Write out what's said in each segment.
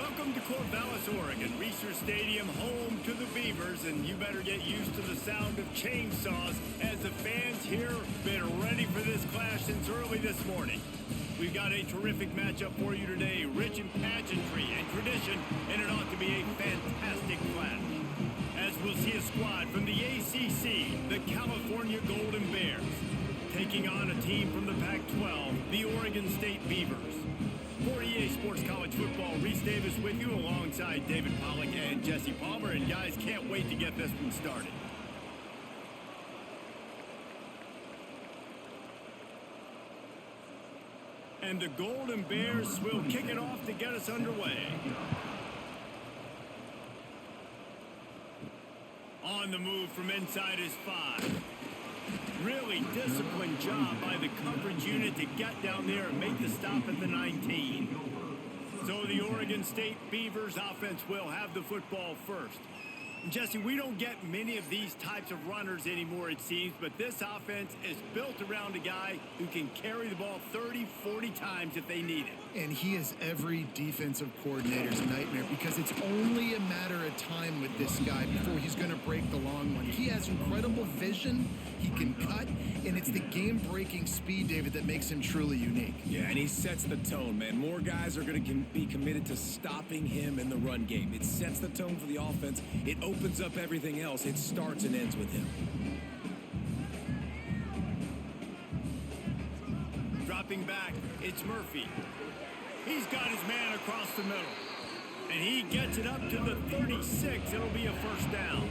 Welcome to Corvallis, Oregon, Research Stadium, home to the Beavers, and you better get used to the sound of chainsaws as the fans here have been ready for this clash since early this morning. We've got a terrific matchup for you today, rich in pageantry and tradition, and it ought to be a fantastic clash. As we'll see a squad from the ACC, the California Golden Bears, taking on a team from the Pac-12, the Oregon State Beavers. For EA Sports College Football, Reese Davis with you alongside David Pollack and Jesse Palmer. And guys, can't wait to get this one started. And the Golden Bears will kick it off to get us underway. On the move from inside his 5. Really disciplined job by the coverage unit to get down there and make the stop at the 19. So the Oregon State Beavers offense will have the football first. Jesse, we don't get many of these types of runners anymore, it seems, but this offense is built around a guy who can carry the ball 30, 40 times if they need it. And he is every defensive coordinator's nightmare because it's only a matter of time with this guy before he's going to break the long one. He has incredible vision, he can cut, and it's the game-breaking speed, David, that makes him truly unique. Yeah, and he sets the tone, man. More guys are going to be committed to stopping him in the run game. It sets the tone for the offense. It opens up everything else. It starts and ends with him. Dropping back, it's Murphy. He's got his man across the middle. And he gets it up to the 36. It'll be a first down.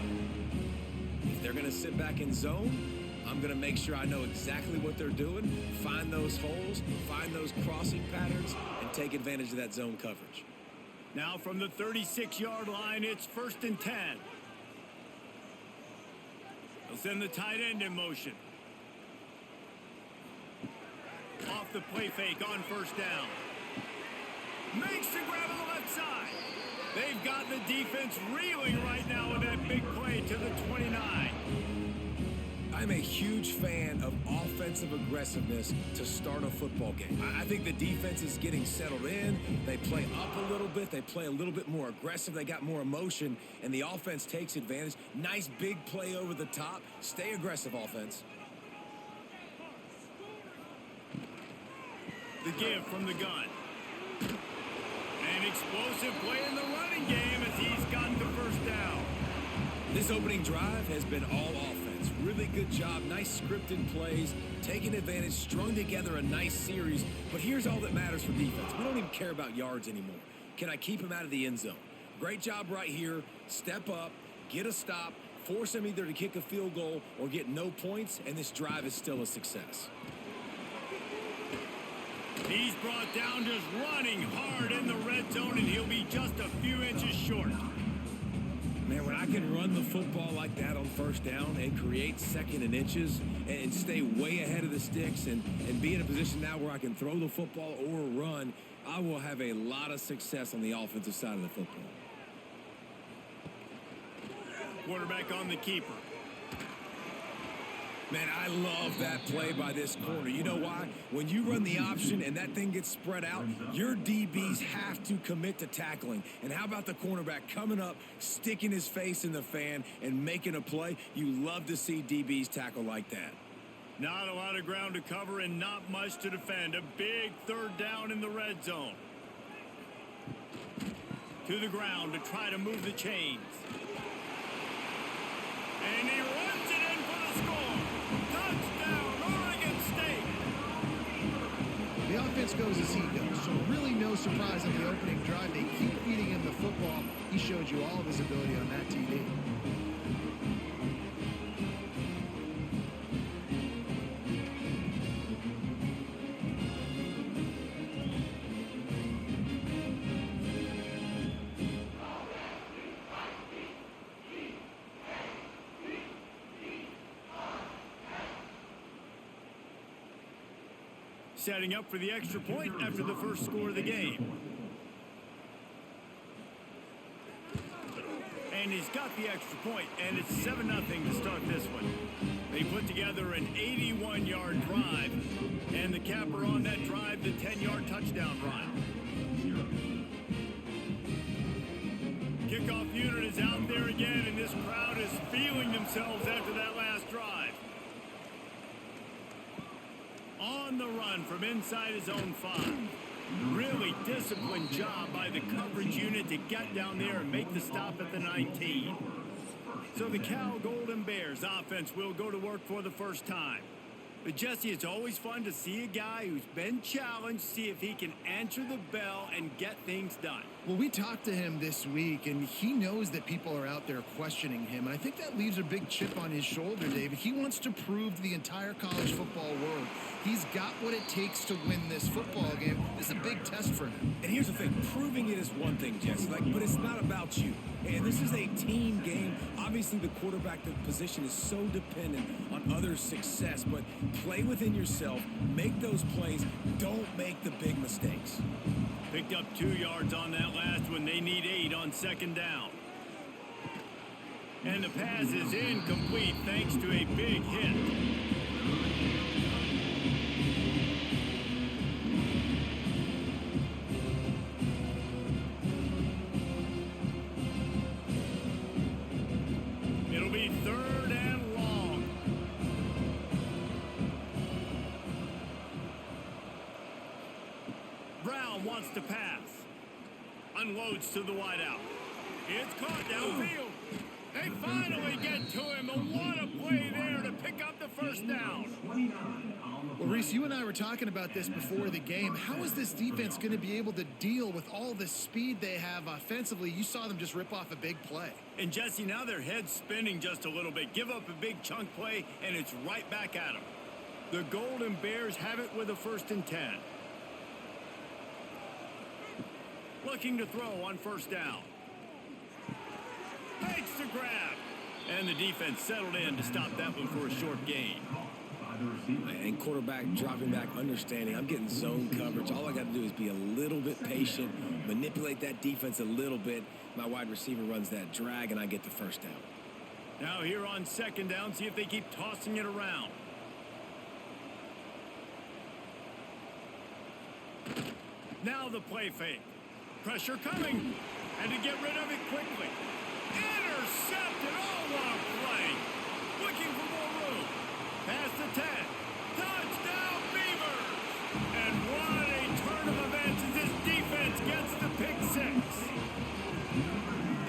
If they're going to sit back in zone, I'm going to make sure I know exactly what they're doing, find those holes, find those crossing patterns, and take advantage of that zone coverage. Now from the 36-yard line, it's 1st and 10. They'll send the tight end in motion. Off the play fake on first down. Makes the grab on the left side. They've got the defense reeling right now with that big play to the 29. I'm a huge fan of offensive aggressiveness to start a football game. I think the defense is getting settled in. They play up a little bit. They play a little bit more aggressive. They got more emotion, and the offense takes advantage. Nice big play over the top. Stay aggressive, offense. The give from the gun. An explosive play in the running game as he's got the first down. This opening drive has been all offense. Really good job. Nice scripted plays. Taking advantage. Strung together a nice series. But here's all that matters for defense. We don't even care about yards anymore. Can I keep him out of the end zone? Great job right here. Step up. Get a stop. Force him either to kick a field goal or get no points. And this drive is still a success. He's brought down just running hard in the red zone, and he'll be just a few inches short. Man, when I can run the football like that on first down and create second and inches and stay way ahead of the sticks and be in a position now where I can throw the football or run, I will have a lot of success on the offensive side of the football. Quarterback on the keeper. Man, I love that play by this corner. You know why? When you run the option and that thing gets spread out, your DBs have to commit to tackling. And how about the cornerback coming up, sticking his face in the fan, and making a play? You love to see DBs tackle like that. Not a lot of ground to cover and not much to defend. A big third down in the red zone. To the ground to try to move the chains. And he runs it in for the score. Touchdown, Oregon State. The offense goes as he goes, so really no surprise on the opening drive. They keep feeding him the football. He showed you all of his ability on that TD. Setting up for the extra point after the first score of the game. And he's got the extra point, and it's 7-0 to start this one. They put together an 81-yard drive, and the capper on that drive, the 10-yard touchdown run. Kickoff unit is out there again, and this crowd is feeling themselves after that last drive. On the run from inside his own 5. Really disciplined job by the coverage unit to get down there and make the stop at the 19. So the Cal Golden Bears offense will go to work for the first time. But Jesse, it's always fun to see a guy who's been challenged, see if he can answer the bell and get things done. Well, we talked to him this week, and he knows that people are out there questioning him, and I think that leaves a big chip on his shoulder, David. He wants to prove to the entire college football world he's got what it takes to win this football game. This is a big test for him. And here's the thing, proving it is one thing, Jesse, but it's not about you. And this is a team game. Obviously, the quarterback position is so dependent on others' success, but play within yourself, make those plays, don't make the big mistakes. Picked up 2 yards on that last one. They need 8 on second down. And the pass is incomplete thanks to a big hit. It'll be 3rd and long. Brown wants to pass. Unloads to the wideout. It's caught downfield. They finally get to him. And what a play there to pick up the first down. Well, Reese, you and I were talking about this before the game. How is this defense going to be able to deal with all the speed they have offensively? You saw them just rip off a big play. And Jesse, now their head's spinning just a little bit. Give up a big chunk play, and it's right back at them. The Golden Bears have it with a 1st and 10. Looking to throw on 1st down. Makes the grab. And the defense settled in to stop that one for a short gain. And quarterback dropping back, understanding I'm getting zone coverage. All I got to do is be a little bit patient, manipulate that defense a little bit. My wide receiver runs that drag, and I get the 1st down. Now here on 2nd down, see if they keep tossing it around. Now the play fake. Pressure coming. And to get rid of it quickly. Intercepted. Oh, what a play. Looking for more room. Past the 10. Touchdown, Beavers. And what a turn of events as this defense gets the pick 6.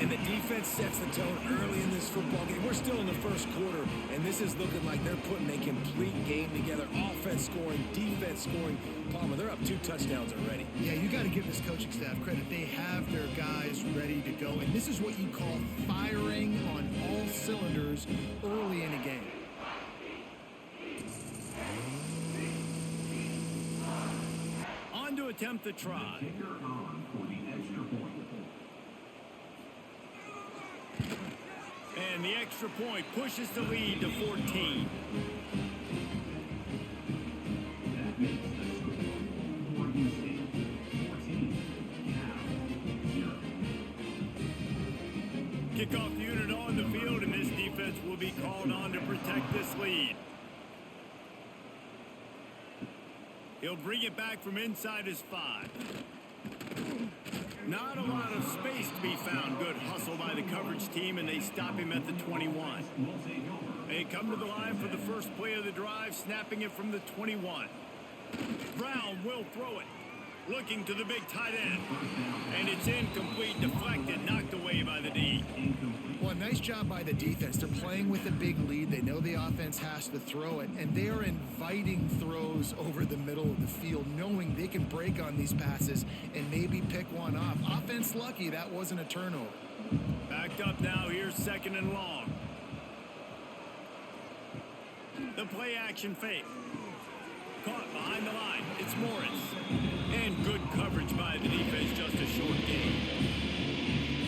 And the defense sets the tone early in this football game. We're still in the 1st quarter, and this is looking like they're putting a complete game together. Offense scoring, defense scoring. Palmer, they're up 2 touchdowns already. Yeah, you got to give this coaching staff credit. They have their guys ready to go, and this is what you call firing on all cylinders early in a game. On to attempt the try. And the extra point pushes the lead to 14. Kickoff unit on the field, and this defense will be called on to protect this lead. He'll bring it back from inside his 5. Not a lot of space to be found. Good hustle by the coverage team, and they stop him at the 21. They come to the line for the first play of the drive, snapping it from the 21. Brown will throw it. Looking to the big tight end. And it's incomplete, deflected, knocked away by the D. Well, nice job by the defense. They're playing with a big lead. They know the offense has to throw it, and they are inviting throws over the middle of the field, knowing they can break on these passes and maybe pick one off. Offense lucky that wasn't a turnover. Backed up now. Here's 2nd and long. The play action fake. Caught behind the line. It's Morris. And good coverage by the defense, just a short gain.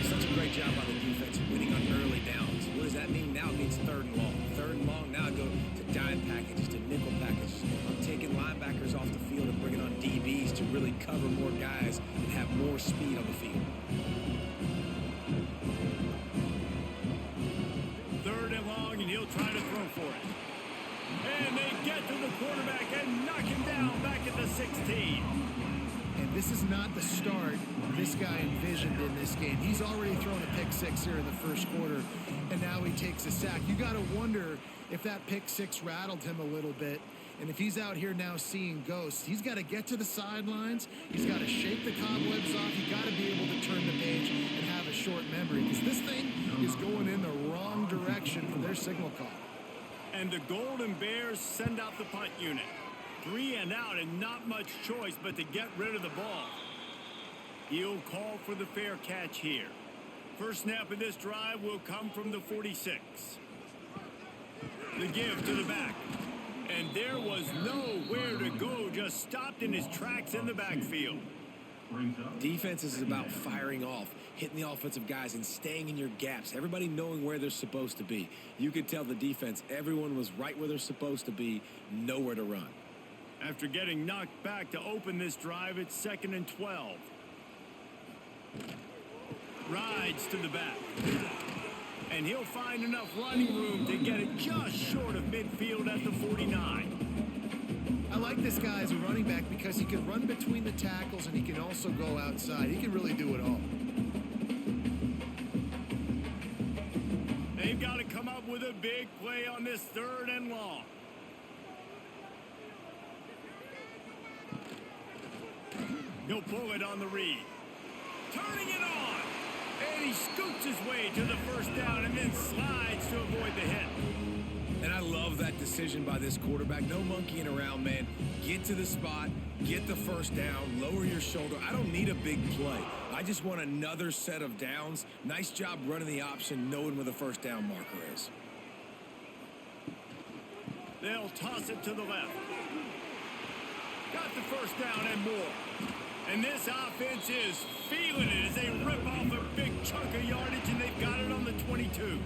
Such a great job by the defense winning on early downs. What does that mean? Now it means 3rd and long. 3rd and long, now I go to dime packages, to nickel packages. I'm taking linebackers off the field and bringing on DBs to really cover more guys and have more speed on the field. 3rd and long, and he'll try to throw for it. And they get to the quarterback and knock him down back at the 16. And this is not the start this guy envisioned in this game. He's already thrown a pick six here in the first quarter, and now he takes a sack. You got to wonder if that pick six rattled him a little bit. And if he's out here now seeing ghosts, he's got to get to the sidelines. He's got to shake the cobwebs off. You got to be able to turn the page and have a short memory, because this thing is going in the wrong direction for their signal call. And the Golden Bears send out the punt unit. 3 and out, and not much choice but to get rid of the ball. He'll call for the fair catch here. First snap of this drive will come from the 46. The give to the back. And there was nowhere to go, just stopped in his tracks in the backfield. Defense is about firing off, hitting the offensive guys, and staying in your gaps. Everybody knowing where they're supposed to be. You could tell the defense, everyone was right where they're supposed to be, nowhere to run. After getting knocked back to open this drive, it's 2nd and 12. Rides to the back. And he'll find enough running room to get it just short of midfield at the 49. I like this guy as a running back because he can run between the tackles and he can also go outside. He can really do it all. They've got to come up with a big play on this 3rd and long. He'll pull it on the read. Turning it on. And he scoots his way to the first down and then slides to avoid the hit. And I love that decision by this quarterback. No monkeying around, man. Get to the spot, get the first down, lower your shoulder. I don't need a big play. I just want another set of downs. Nice job running the option, knowing where the first down marker is. They'll toss it to the left. Got the first down and more. And this offense is feeling it as they rip off a big chunk of yardage, and they've got it on the 22.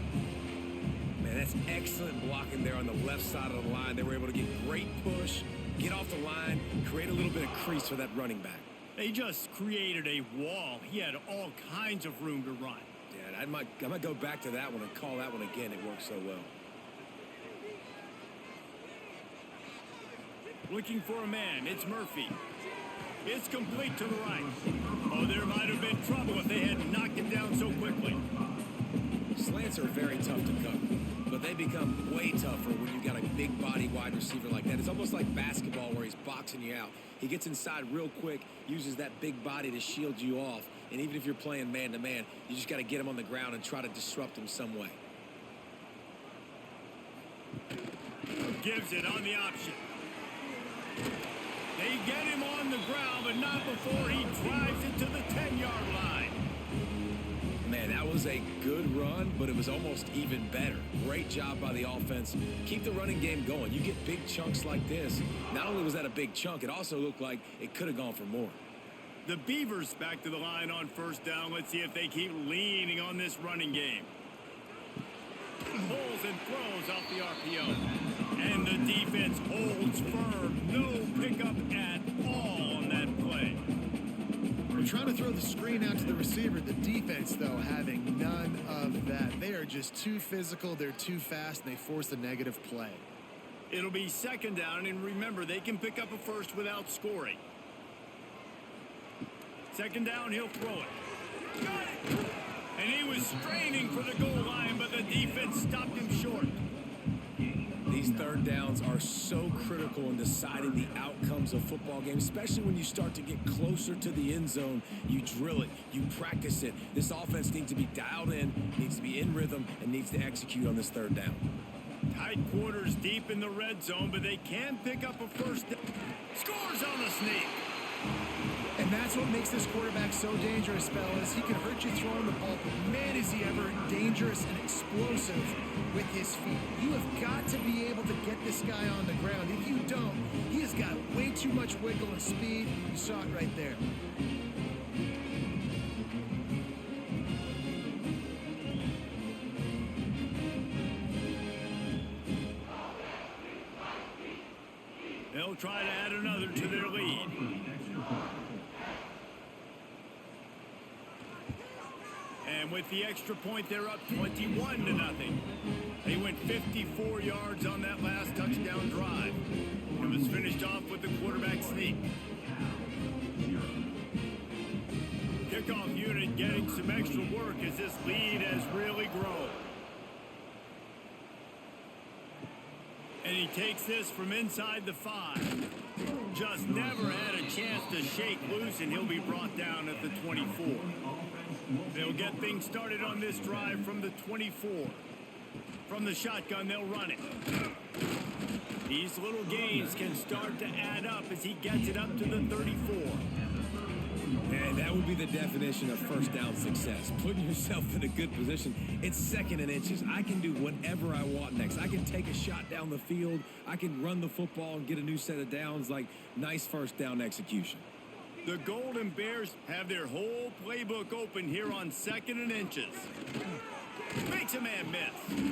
Man, that's excellent blocking there on the left side of the line. They were able to get great push, get off the line, create a little bit of crease for that running back. They just created a wall. He had all kinds of room to run. Yeah, I might go back to that one and call that one again. It worked so well. Looking for a man. It's Murphy. It's complete to the right. Oh, there might have been trouble if they had knocked him down so quickly. Slants are very tough to cover, but they become way tougher when you've got a big body wide receiver like that. It's almost like basketball where he's boxing you out. He gets inside real quick, uses that big body to shield you off, and even if you're playing man-to-man, you just got to get him on the ground and try to disrupt him some way. Gives it on the option. They get him on the ground, but not before he drives it to the 10-yard line. Man, that was a good run, but it was almost even better. Great job by the offense. Keep the running game going. You get big chunks like this. Not only was that a big chunk, it also looked like it could have gone for more. The Beavers back to the line on first down. Let's see if they keep leaning on this running game. Pulls and throws off the RPO. And the defense holds firm. No pickup at all on that play. We're trying to throw the screen out to the receiver. The defense, though, having none of that. They are just too physical. They're too fast, and they force a negative play. It'll be 2nd down, and remember, they can pick up a first without scoring. 2nd down, he'll throw it. Got it! And he was straining for the goal line, but the defense stopped him short. These 3rd downs are so critical in deciding the outcomes of football games, especially when you start to get closer to the end zone. You drill it, you practice it. This offense needs to be dialed in, needs to be in rhythm, and needs to execute on this 3rd down. Tight quarters deep in the red zone, but they can pick up a first down. Scores on the sneak. And that's what makes this quarterback so dangerous, fellas. He can hurt you throwing the ball, but man, is he ever dangerous and explosive with his feet. You have got to be able to get this guy on the ground. If you don't, he has got way too much wiggle and speed. You saw it right there. They'll try to add another to their lead. And with the extra point, they're up 21-0. They went 54 yards on that last touchdown drive. It was finished off with the quarterback sneak. needs some extra work as this lead has really grown. And he takes this from inside the 5. Just never had a chance to shake loose, and he'll be brought down at the 24. They'll get things started on this drive from the 24. From the shotgun, they'll run it. These little gains can start to add up as he gets it up to the 34. And that would be the definition of first down success. Putting yourself in a good position. It's 2nd and inches. I can do whatever I want next. I can take a shot down the field. I can run the football and get a new set of downs. Like, nice first down execution. The Golden Bears have their whole playbook open here on 2nd and inches. Makes a man miss.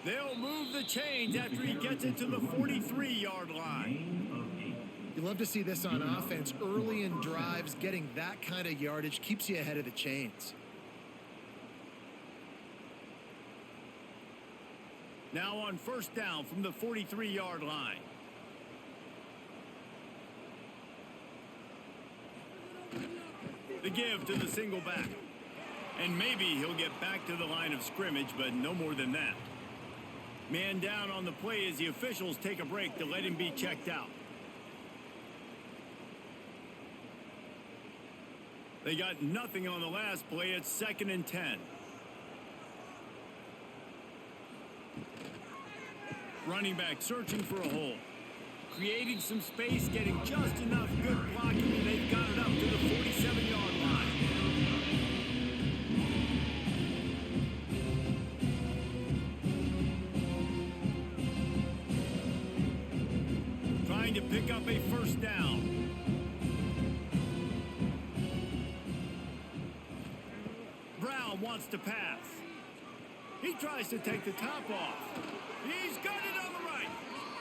They'll move the chains after he gets it to the 43-yard line. You love to see this on offense. Early in drives, getting that kind of yardage keeps you ahead of the chains. Now on first down from the 43-yard line. The give to the single back. And maybe he'll get back to the line of scrimmage, but no more than that. Man down on the play as the officials take a break to let him be checked out. They got nothing on the last play. It's 2nd and 10. Running back searching for a hole. Creating some space, getting just enough good blocking, and they've got it up to the 47-yard line. Trying to pick up a first down. Brown wants to pass. He tries to take the top off. He's got it on the right.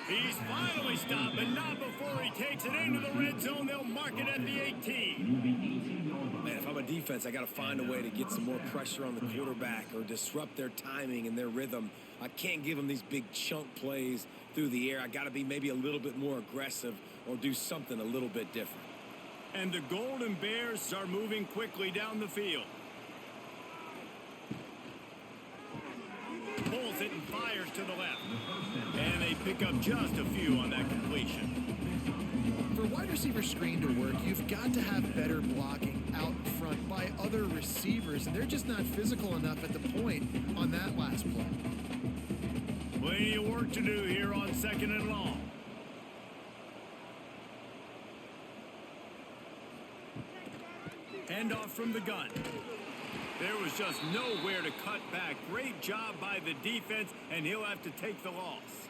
He's finally stopped, but not before he takes it into the red zone. They'll mark it at the 18. Man, if I'm a defense, I got to find a way to get some more pressure on the quarterback or disrupt their timing and their rhythm. I can't give them these big chunk plays through the air. I got to be maybe a little bit more aggressive or do something a little bit different. And the Golden Bears are moving quickly down the field. Pulls it and fires to the left. And they pick up just a few on that completion. For wide receiver screen to work, you've got to have better blocking out in front by other receivers, and they're just not physical enough at the point on that last play. Plenty of work to do here on 2nd and long. Handoff from the gun. There was just nowhere to cut back. Great job by the defense, and he'll have to take the loss.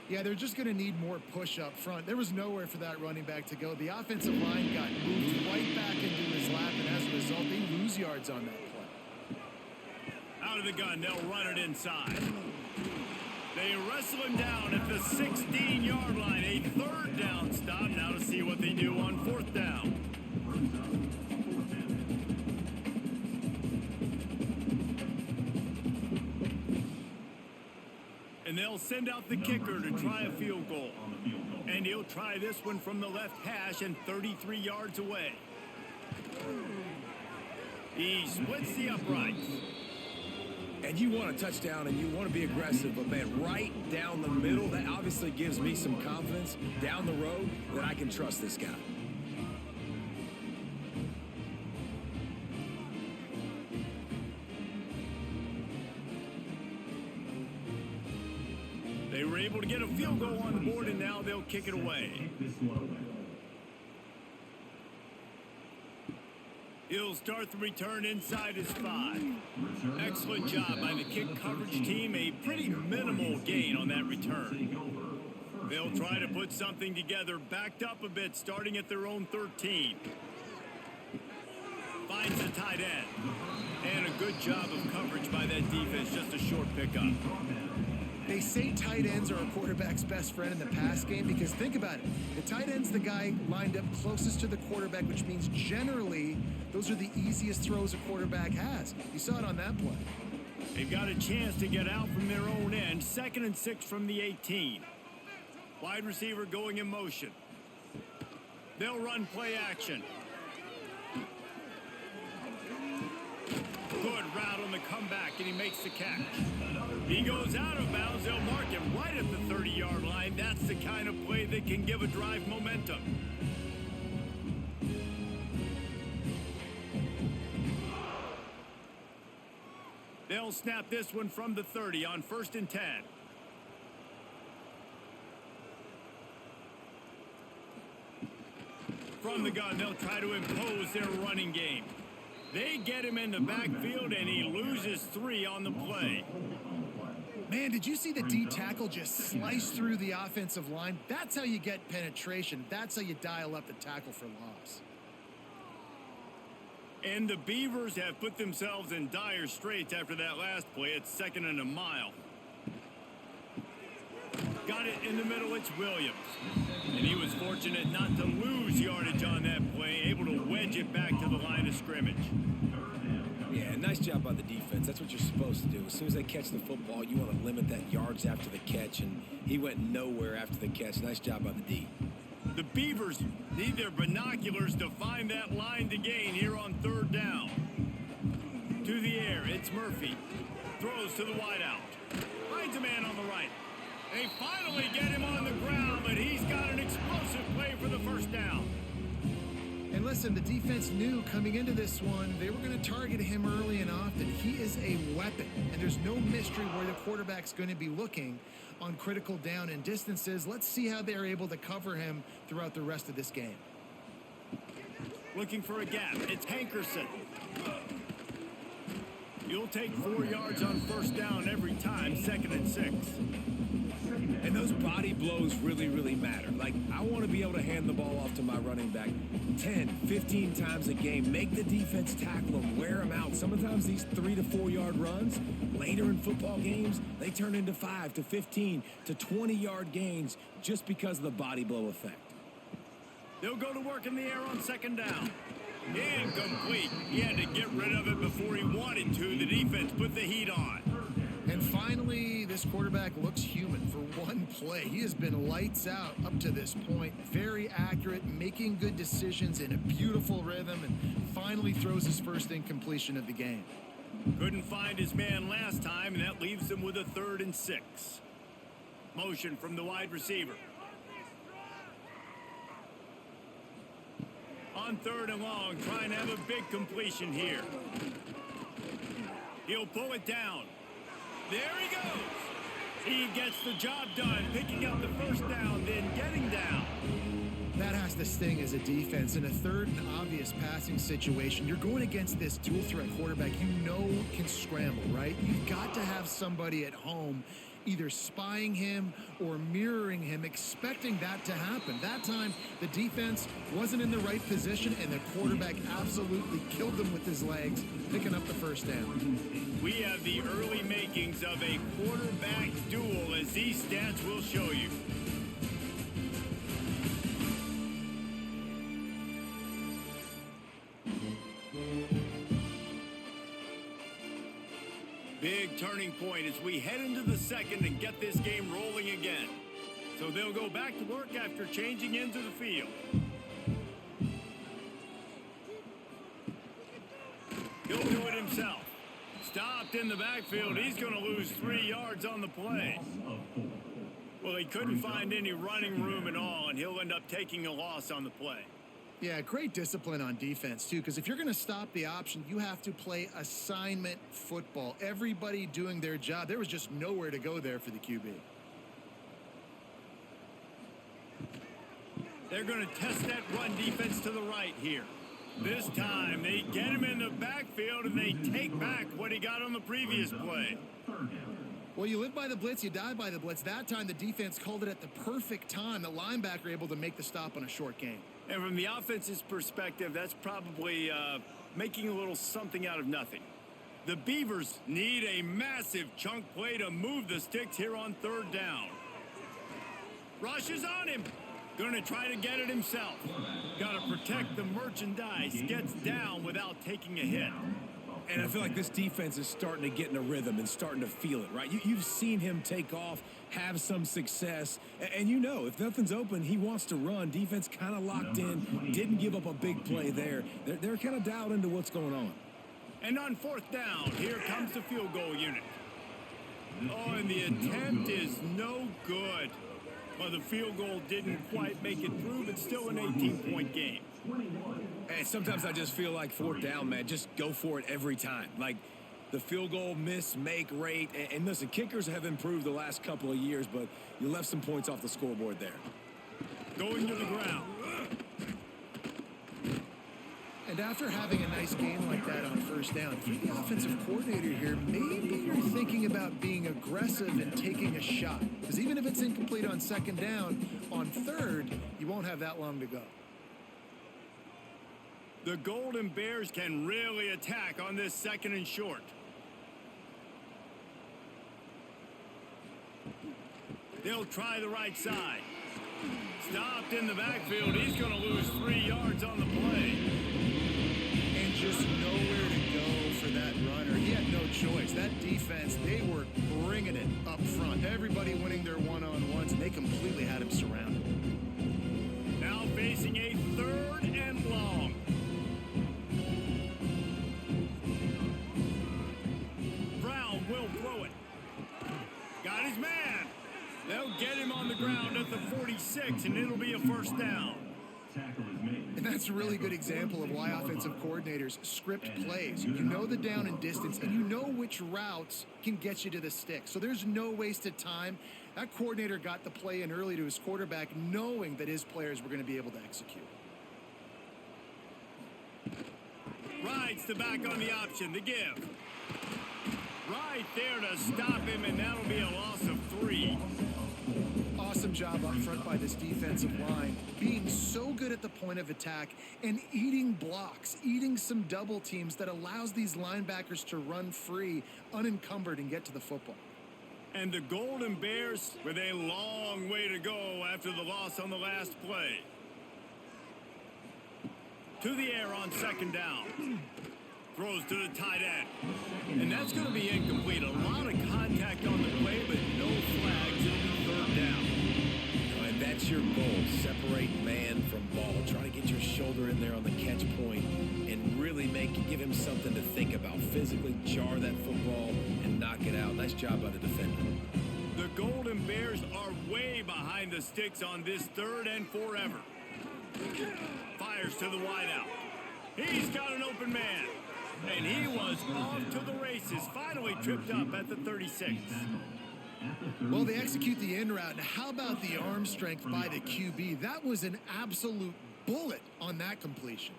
Yeah, they're just going to need more push up front. There was nowhere for that running back to go. The offensive line got moved right back into his lap, and as a result, they lose yards on that play. Out of the gun, they'll run it inside. They wrestle him down at the 16-yard line. A 3rd down stop. Now to see what they do on 4th down. And they'll send out the kicker to try a field goal. And he'll try this one from the left hash and 33 yards away. He splits the uprights. And you want a touchdown and you want to be aggressive, but man, right down the middle, that obviously gives me some confidence down the road that I can trust this guy. They were able to get a field goal on the board, and now they'll kick it away. He'll start the return inside his 5. Excellent job by the kick coverage team. A pretty minimal gain on that return. They'll try to put something together, backed up a bit, starting at their own 13. Finds the tight end. And a good job of coverage by that defense, just a short pickup. They say tight ends are a quarterback's best friend in the pass game because think about it. The tight end's the guy lined up closest to the quarterback, which means generally those are the easiest throws a quarterback has. You saw it on that play. They've got a chance to get out from their own end. 2nd and 6 from the 18. Wide receiver going in motion. They'll run play action. the comeback, and he makes the catch. He goes out of bounds. They'll mark him right at the 30-yard line. That's the kind of play that can give a drive momentum. They'll snap this one from the 30 on 1st and 10. From the gun, they'll try to impose their running game. They get him in the backfield, and he loses 3 on the play. Man, did you see the D tackle just slice through the offensive line? That's how you get penetration. That's how you dial up the tackle for loss. And the Beavers have put themselves in dire straits after that last play. It's 2nd and a mile. Got it in the middle. It's Williams. And he was fortunate not to lose yardage on that play, able to wedge it back to the line of scrimmage. Yeah, nice job by the defense. That's what you're supposed to do. As soon as they catch the football, you want to limit that yards after the catch, and he went nowhere after the catch. Nice job by the D. The Beavers need their binoculars to find that line to gain here on 3rd down. To the air, it's Murphy. Throws to the wideout. Finds a man on the right. They finally get him on the ground, but he's got an explosive play for the 1st down. And listen, the defense knew coming into this one, they were going to target him early and often. He is a weapon, and there's no mystery where the quarterback's going to be looking on critical down and distances. Let's see how they're able to cover him throughout the rest of this game. Looking for a gap. It's Hankerson. You'll take 4 yards on 1st down every time, 2nd and 6. And those body blows really, really matter. Like, I want to be able to hand the ball off to my running back 10, 15 times a game. Make the defense tackle them, wear them out. Sometimes these 3 to 4 yard runs, later in football games, they turn into 5 to 15 to 20 yard gains just because of the body blow effect. They'll go to work in the air on 2nd down. Incomplete. He had to get rid of it before he wanted to. The defense put the heat on. And finally, this quarterback looks human for one play. He has been lights out up to this point. Very accurate, making good decisions in a beautiful rhythm, and finally throws his first incompletion of the game. Couldn't find his man last time, and that leaves him with a 3rd and 6. Motion from the wide receiver. On 3rd and long, trying to have a big completion here. He'll pull it down. There he goes. He gets the job done, picking up the 1st down, then getting down. That has to sting as a defense. In a 3rd and obvious passing situation, you're going against this dual threat quarterback you know can scramble, right? You've got to have somebody at home either spying him or mirroring him, expecting that to happen. That time, the defense wasn't in the right position, and the quarterback absolutely killed them with his legs, picking up the 1st down. We have the early makings of a quarterback duel, as these stats will show you. Big turning point as we head into the 2nd and get this game rolling again. So they'll go back to work after changing into the field. He'll do it himself. Stopped in the backfield. He's going to lose 3 yards on the play. Well, he couldn't find any running room at all, and he'll end up taking a loss on the play. Yeah, great discipline on defense, too, because if you're going to stop the option, you have to play assignment football. Everybody doing their job. There was just nowhere to go there for the QB. They're going to test that run defense to the right here. This time, they get him in the backfield, and they take back what he got on the previous play. Well, you live by the blitz, you die by the blitz. That time, the defense called it at the perfect time. The linebacker able to make the stop on a short gain. And from the offense's perspective, that's probably making a little something out of nothing. The Beavers need a massive chunk play to move the sticks here on 3rd down. Rushes on him. Going to try to get it himself. Got to protect the merchandise. Gets down without taking a hit. And I feel like this defense is starting to get in a rhythm and starting to feel it, right? You've seen him take off, have some success, and you know if nothing's open, he wants to run. Defense kind of locked in, didn't give up a big play there. They're kind of dialed into what's going on. And on fourth down, here comes the field goal unit. Oh, and the attempt is no good. Well, the field goal didn't quite make it through, but still an 18-point game. And sometimes I just feel like fourth down, man, just go for it every time. Like the field goal miss, make rate. And listen, kickers have improved the last couple of years, but you left some points off the scoreboard there. Going to the ground. And after having a nice game like that on first down, if you're the offensive coordinator here, maybe you're thinking about being aggressive and taking a shot. Because even if it's incomplete on second down, on third, you won't have that long to go. The Golden Bears can really attack on this second and short. They'll try the right side. Stopped in the backfield. He's going to lose 3 yards on the play. And just nowhere to go for that runner. He had no choice. That defense, they were bringing it up front. Everybody winning their one-on-ones, and they completely had him surrounded. Now facing a third and long. Brown will throw it. Got his man. They'll get him on the ground at the 46, and it'll be a first down. And that's a really good example of why offensive coordinators script plays. You know the down and distance, and you know which routes can get you to the stick. So there's no wasted time. That coordinator got the play in early to his quarterback, knowing that his players were going to be able to execute. Rides the back on the option, the give. Right there to stop him, and that'll be a loss of 3. Awesome job up front by this defensive line, being so good at the point of attack and eating blocks, eating some double teams that allows these linebackers to run free, unencumbered, and get to the football. And the Golden Bears with a long way to go after the loss on the last play. To the air on second down. Throws to the tight end. And that's going to be incomplete. A lot of contact on the play, but no flags. It'll be third down. And that's your goal. Separate man from ball. Try to get your shoulder in there on the catch point and really give him something to think about. Physically jar that football and knock it out. Nice job by the defender. The Golden Bears are way behind the sticks on this third and forever. Fires to the wideout. He's got an open man. And he was off to the races. Finally tripped up at the 36. Well, they execute the in route. Now, how about the arm strength by the QB? That was an absolute bullet on that completion.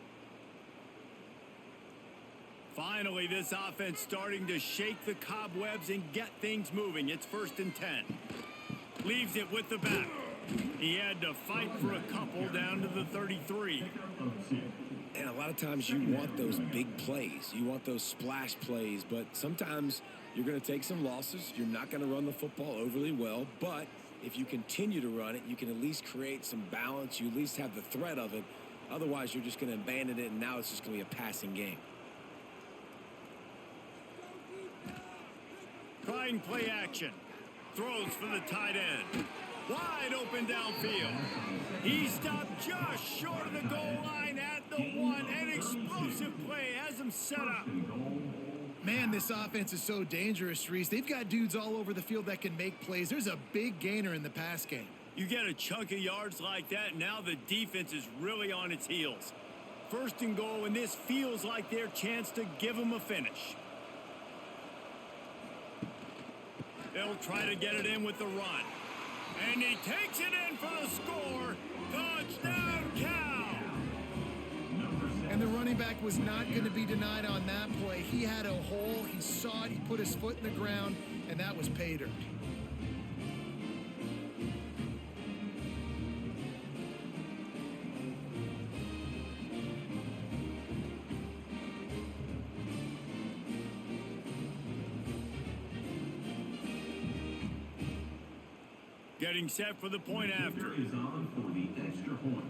Finally, this offense starting to shake the cobwebs and get things moving. It's 1st and 10. Leaves it with the back. He had to fight for a couple down to the 33. And a lot of times you want those big plays. You want those splash plays, but sometimes you're going to take some losses. You're not going to run the football overly well, but if you continue to run it, you can at least create some balance. You at least have the threat of it. Otherwise, you're just going to abandon it, and now it's just going to be a passing game. Trying play action. Throws for the tight end. Wide open downfield. He stopped just short of the goal line at the 1. An explosive play has him set up. Man, this offense is so dangerous, Reese. They've got dudes all over the field that can make plays. There's a big gainer in the pass game. You get a chunk of yards like that, now the defense is really on its heels. 1st and goal, and this feels like their chance to give them a finish. They'll try to get it in with the run. And he takes it in for the score. Touchdown, Cal. And the running back was not going to be denied on that play. He had a hole. He saw it. He put his foot in the ground, and that was pay dirt. Getting set for the point after. Is on for the extra point.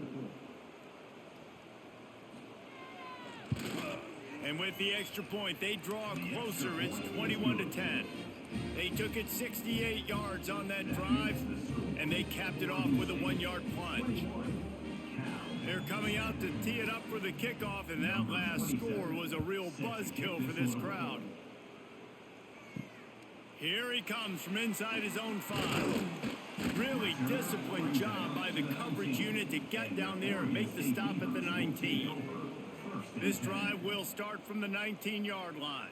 And with the extra point, they draw closer. It's 21-10. They took it 68 yards on that drive, and they capped it off with a 1-yard plunge. They're coming out to tee it up for the kickoff, and that last score was a real buzzkill for this crowd. Here he comes from inside his own 5. Really disciplined job by the coverage unit to get down there and make the stop at the 19. This drive will start from the 19-yard line.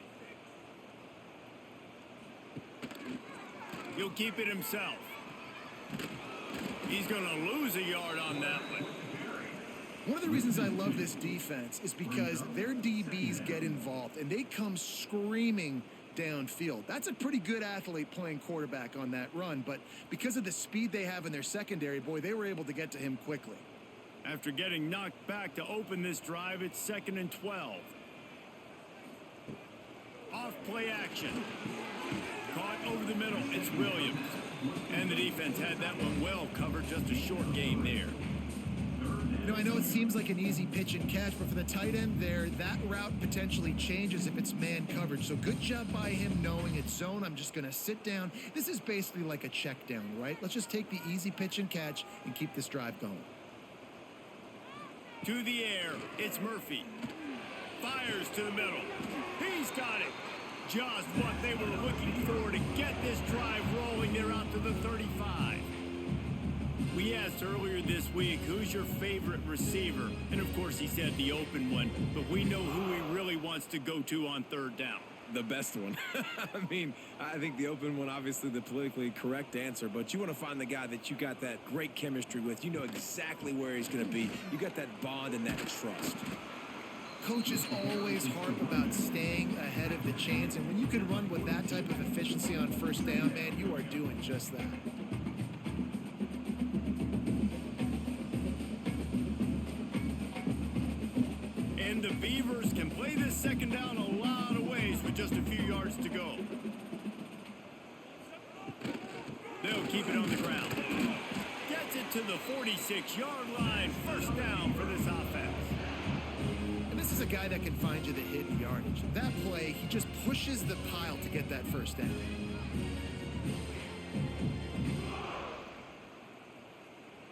He'll keep it himself. He's going to lose a yard on that one. One of the reasons I love this defense is because their DBs get involved and they come screaming downfield. That's a pretty good athlete playing quarterback on that run, but because of the speed they have in their secondary, boy, they were able to get to him quickly. After getting knocked back to open this drive, it's 2nd and 12. Off play action. Caught over the middle, it's Williams. And the defense had that one well covered, just a short game there. You know, I know it seems like an easy pitch and catch, but for the tight end there, that route potentially changes if it's man coverage. So good job by him knowing it's zone. I'm just going to sit down. This is basically like a check down, right? Let's just take the easy pitch and catch and keep this drive going. To the air, it's Murphy. Fires to the middle. He's got it. Just what they were looking for to get this drive rolling. They're out to the 35. We asked earlier this week, who's your favorite receiver? And of course he said the open one, but we know who he really wants to go to on 3rd down. The best one. I mean, I think the open one, obviously the politically correct answer, but you want to find the guy that you got that great chemistry with. You know exactly where he's going to be. You got that bond and that trust. Coaches always harp about staying ahead of the chains, and when you can run with that type of efficiency on 1st down, man, you are doing just that. And the Beavers can play this 2nd down a lot of ways with just a few yards to go. They'll keep it on the ground. Gets it to the 46-yard line. 1st down for this offense. And this is a guy that can find you the hidden yardage. That play, he just pushes the pile to get that 1st down.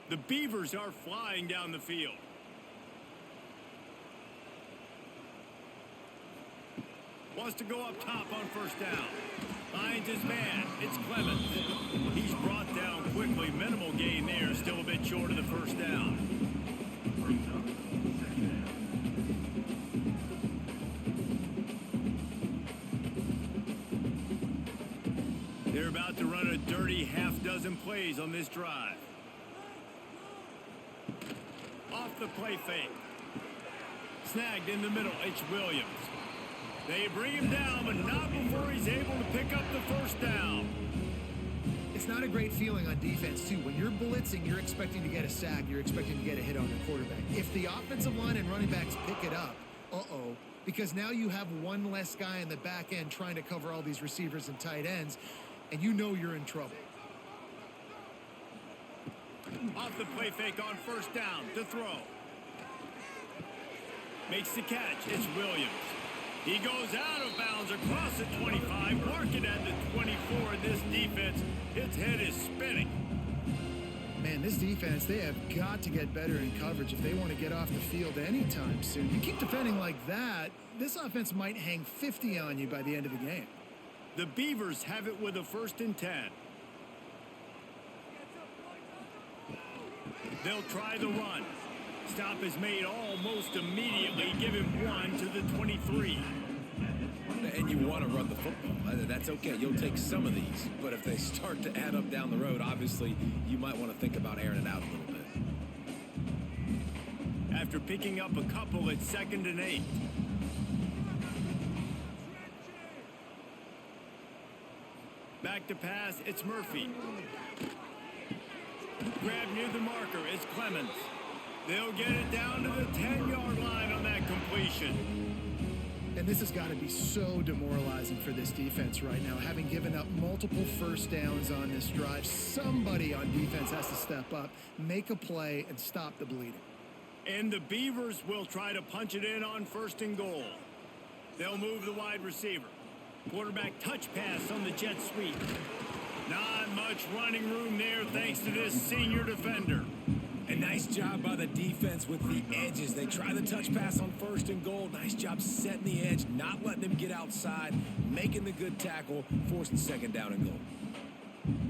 The Beavers are flying down the field. Wants to go up top on 1st down. Finds his man. It's Clemens. He's brought down quickly. Minimal gain there. Still a bit short of the 1st down. They're about to run a dirty half-dozen plays on this drive. Off the play fake. Snagged in the middle. It's Williams. They bring him down, but not before he's able to pick up the 1st down. It's not a great feeling on defense, too. When you're blitzing, you're expecting to get a sack. You're expecting to get a hit on the quarterback. If the offensive line and running backs pick it up, because now you have one less guy in the back end trying to cover all these receivers and tight ends, and you know you're in trouble. Off the play fake on 1st down to throw. Makes the catch. It's Williams. He goes out of bounds across the 25, marking at the 24. This defense, its head is spinning. Man, this defense, they have got to get better in coverage if they want to get off the field anytime soon. You keep defending like that, this offense might hang 50 on you by the end of the game. The Beavers have it with a 1st and 10. They'll try the run. Stop is made almost immediately. Give him 1 to the 23. And you want to run the football. That's okay. You'll take some of these. But if they start to add up down the road, obviously, you might want to think about airing it out a little bit. After picking up a couple, it's 2nd and 8. Back to pass, it's Murphy. Grab near the marker, it's Clemens. They'll get it down to the 10-yard line on that completion. And this has got to be so demoralizing for this defense right now. Having given up multiple 1st downs on this drive, somebody on defense has to step up, make a play, and stop the bleeding. And the Beavers will try to punch it in on 1st and goal. They'll move the wide receiver. Quarterback touch pass on the jet sweep. Not much running room there thanks to this senior defender. And Nice job by the defense with the edges. They try the touch pass on 1st and goal. Nice job setting the edge, not letting them get outside, making the good tackle, forcing 2nd down and goal.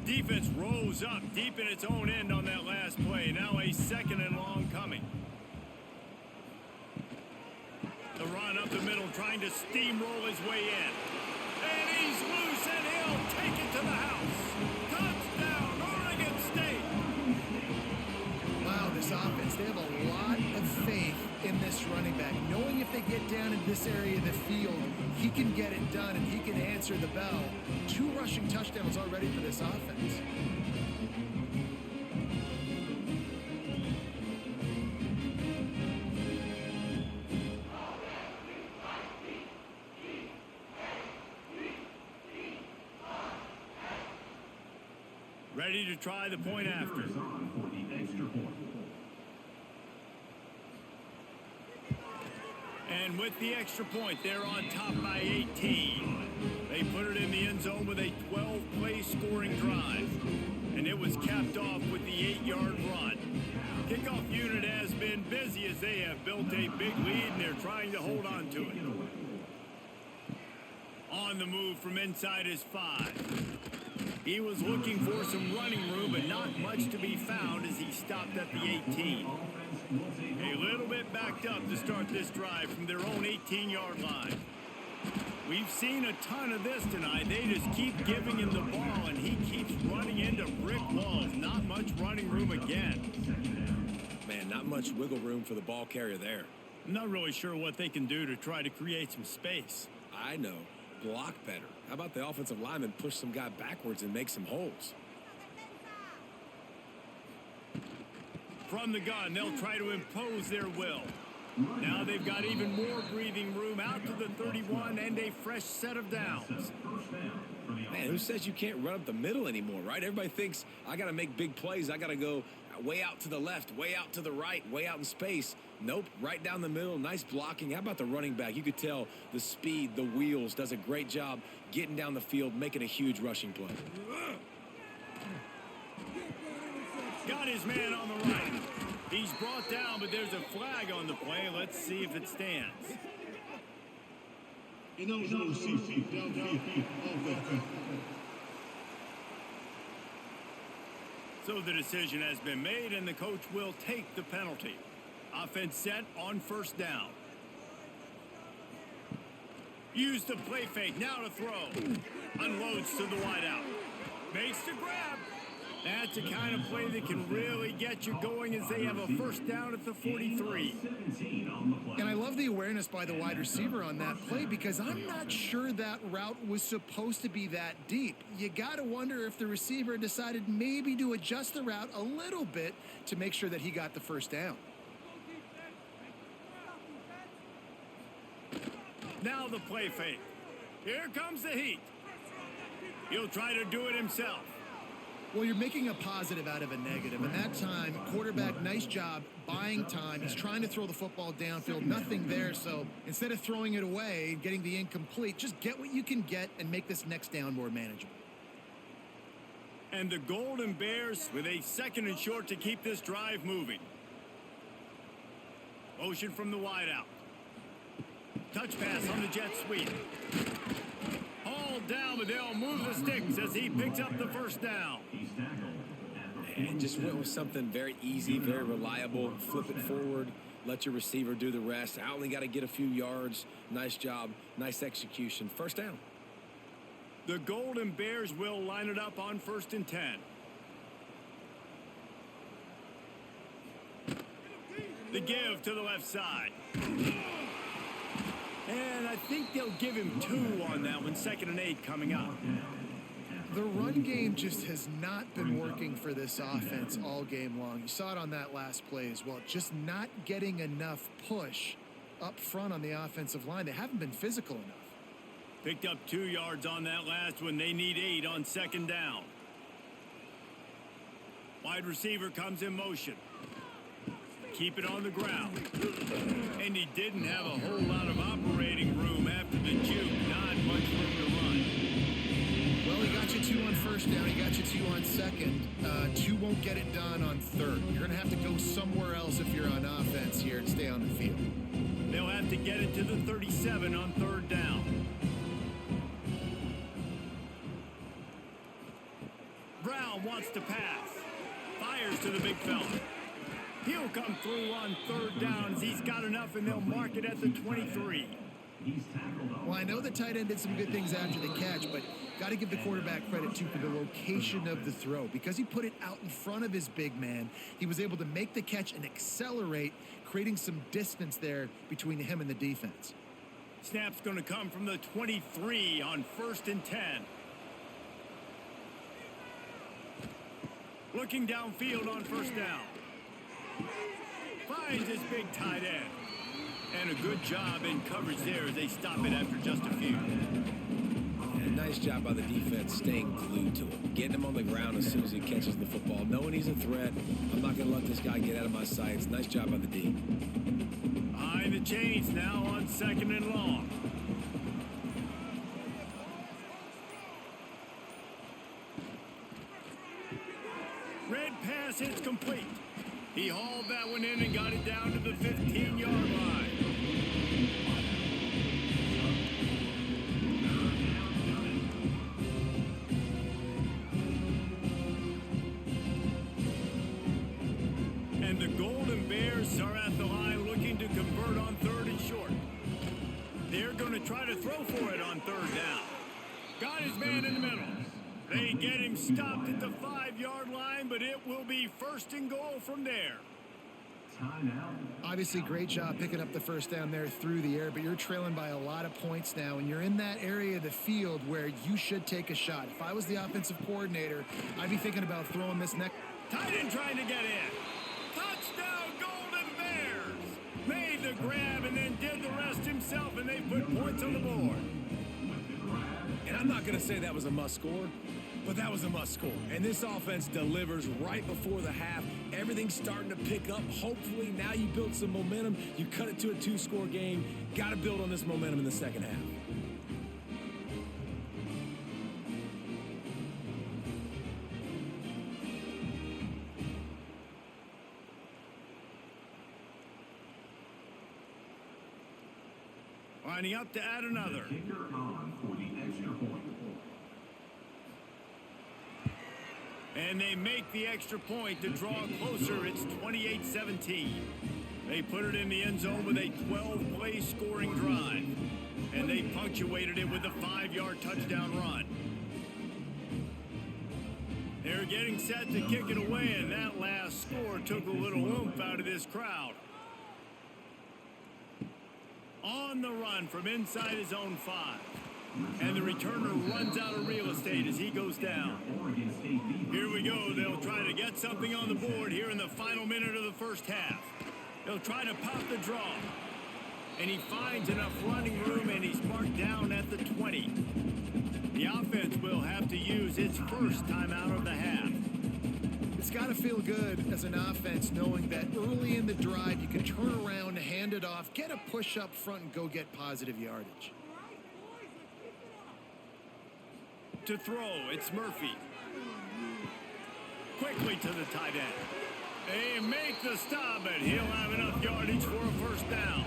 Defense rose up deep in its own end on that last play. Now a 2nd and long coming. The run up the middle, trying to steamroll his way in. And he's loose, and he'll take it to the house. Touchdown, Oregon State. Wow, this offense, they have a lot of faith in this running back, knowing if they get down in this area of the field, he can get it done and he can answer the bell. 2 rushing touchdowns already for this offense. Ready to try the point after. On for the extra point. And with the extra point, they're on top by 18. They put it in the end zone with a 12-play scoring drive. And it was capped off with the 8-yard run. Kickoff unit has been busy as they have built a big lead, and they're trying to hold on to it. On the move from inside his 5. He was looking for some running room, but not much to be found as he stopped at the 18. A little bit backed up to start this drive from their own 18-yard line. We've seen a ton of this tonight. They just keep giving him the ball, and he keeps running into brick walls. Not much running room again. Man, not much wiggle room for the ball carrier there. I'm not really sure what they can do to try to create some space. I know. Block better. How about the offensive lineman push some guy backwards and make some holes? From the gun, they'll try to impose their will. Now they've got even more breathing room out to the 31 and a fresh set of downs. Man, who says you can't run up the middle anymore, right? Everybody thinks I got to make big plays. I got to go way out to the left, way out to the right, way out in space. Nope, right down the middle. Nice blocking. How about the running back? You could tell the speed, the wheels, does a great job getting down the field, making a huge rushing play. Got his man on the right. He's brought down, but there's a flag on the play. Let's see if it stands. So the decision has been made, and the coach will take the penalty. Offense set on 1st down. Use the play fake, now to throw. Unloads to the wideout. Makes the grab. That's the kind of play that can really get you going as they have a 1st down at the 43. And I love the awareness by the wide receiver on that play because I'm not sure that route was supposed to be that deep. You got to wonder if the receiver decided maybe to adjust the route a little bit to make sure that he got the 1st down. Now the play fake. Here comes the heat. He'll try to do it himself. Well, you're making a positive out of a negative. And that time, quarterback, nice job buying time. He's trying to throw the football downfield. Nothing there. So instead of throwing it away and getting the incomplete, just get what you can get and make this next down more manageable. And the Golden Bears with a 2nd and short to keep this drive moving. Motion from the wideout. Touch pass on the jet sweep. Hauled down, but they'll move the sticks as he picks up the 1st down. And just went with something very easy, very reliable. Flip it forward. Let your receiver do the rest. I only got to get a few yards. Nice job. Nice execution. 1st down. The Golden Bears will line it up on 1st and 10. The give to the left side. And I think they'll give him 2 on that one. 2nd and 8 coming up. The run game just has not been working for this offense all game long. You saw it on that last play as well. Just not getting enough push up front on the offensive line. They haven't been physical enough. Picked up 2 yards on that last one. They need 8 on 2nd down. Wide receiver comes in motion. Keep it on the ground. And he didn't have a whole lot of operating room after the juke. Not much room to run. Well, he got you 2 on first down. He got you 2 on second. 2 won't get it done on third. You're going to have to go somewhere else if you're on offense here and stay on the field. They'll have to get it to the 37 on third down. Brown wants to pass. Fires to the big fella. He'll come through on third down as he's got enough, and they'll mark it at the 23. Well, I know the tight end did some good things after the catch, but got to give the quarterback credit, too, for the location of the throw. Because he put it out in front of his big man, he was able to make the catch and accelerate, creating some distance there between him and the defense. Snap's going to come from the 23 on 1st and 10. Looking downfield on 1st down. Finds his big tight end. And a good job in coverage there as they stop it after just a few. And nice job by the defense staying glued to him. Getting him on the ground as soon as he catches the football. Knowing he's a threat. I'm not going to let this guy get out of my sights. Nice job by the D. Behind the chains now on 2nd and long. Red pass hits complete. He hauled that one in and got it down to the 15-yard line. And the Golden Bears are at the line looking to convert on 3rd and short. They're going to try to throw for it on 3rd down. Got his man in the middle. They get him stopped at the 5-yard line, but it will be 1st and goal from there. Obviously, great job picking up the first down there through the air, but you're trailing by a lot of points now, and you're in that area of the field where you should take a shot. If I was the offensive coordinator, I'd be thinking about throwing this next. Tight end trying to get in. Touchdown, Golden Bears! Made the grab and then did the rest himself, and they put points on the board. And I'm not going to say that was a must score, but that was a must score. And this offense delivers right before the half. Everything's starting to pick up. Hopefully now you build some momentum. You cut it to a 2-score game. Got to build on this momentum in the second half. Lining up to add another. Kicker on for the extra point. And they make the extra point to draw closer. It's 28-17. They put it in the end zone with a 12-play scoring drive. And they punctuated it with a 5-yard touchdown run. They're getting set to kick it away, and that last score took a little oomph out of this crowd. On the run from inside his own 5. And the returner runs out of real estate as he goes down. Oregon State Beavers. Here we go. They'll try to get something on the board here in the final minute of the first half. They'll try to pop the draw. And he finds enough running room, and he's marked down at the 20. The offense will have to use its first timeout of the half. It's got to feel good as an offense knowing that early in the drive you can turn around, hand it off, get a push up front, and go get positive yardage. To throw, it's Murphy. Quickly to the tight end. They make the stop, and he'll have enough yardage for a first down.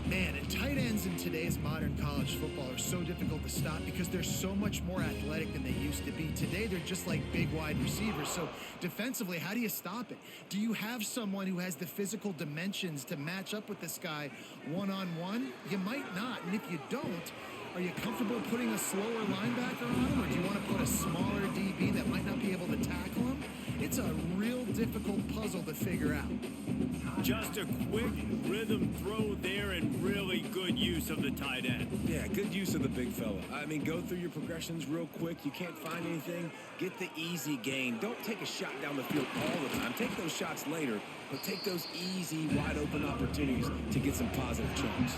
Man, and tight ends in today's modern college football are so difficult to stop because they're so much more athletic than they used to be. Today, they're just like big wide receivers. So defensively, how do you stop it? Do you have someone who has the physical dimensions to match up with this guy one-on-one? You might not. And if you don't, are you comfortable putting a slower linebacker on him, or do you want to put a smaller DB that might not be able to tackle him? It's a real difficult puzzle to figure out. Just a quick rhythm throw there and really good use of the tight end. Yeah, good use of the big fella. I mean, go through your progressions real quick. You can't find anything. Get the easy gain. Don't take a shot down the field all the time. Take those shots later, but take those easy, wide-open opportunities to get some positive chunks.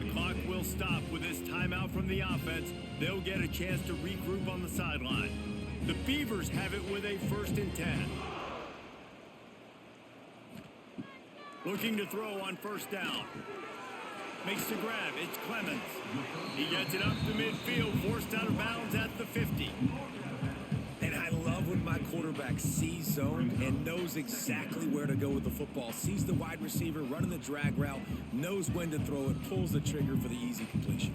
The clock will stop with this timeout from the offense. They'll get a chance to regroup on the sideline. The Beavers have it with a 1st and 10. Looking to throw on 1st down. Makes the grab. It's Clemens. He gets it up to midfield, forced out of bounds at the 50. And I love when my quarterback sees zone and knows exactly where to go with the football. Sees the wide receiver running the drag route, knows when to throw it, pulls the trigger for the easy completion.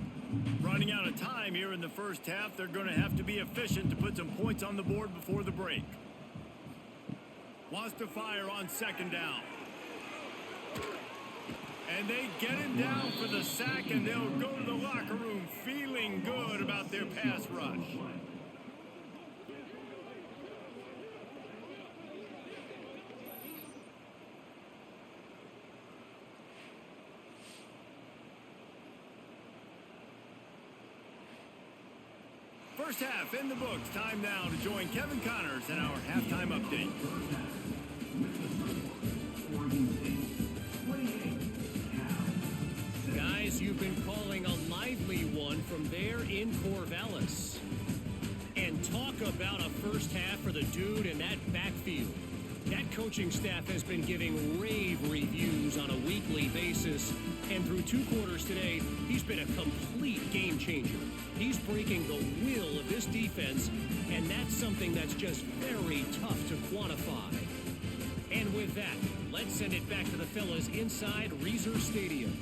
Running out of time here in the first half, they're going to have to be efficient to put some points on the board before the break. Wants to fire on second down. And they get him down for the sack, and they'll go to the locker room feeling good about their pass rush. First half in the books. Time now to join Kevin Connors in our halftime update. Guys, you've been calling a lively one from there in Corvallis. And talk about a first half for the dude in that backfield. That coaching staff has been giving rave reviews on a weekly basis. And through 2 quarters today, he's been a complete game changer. He's breaking the will of this defense, and that's something that's just very tough to quantify. And with that, let's send it back to the fellas inside Reser Stadium.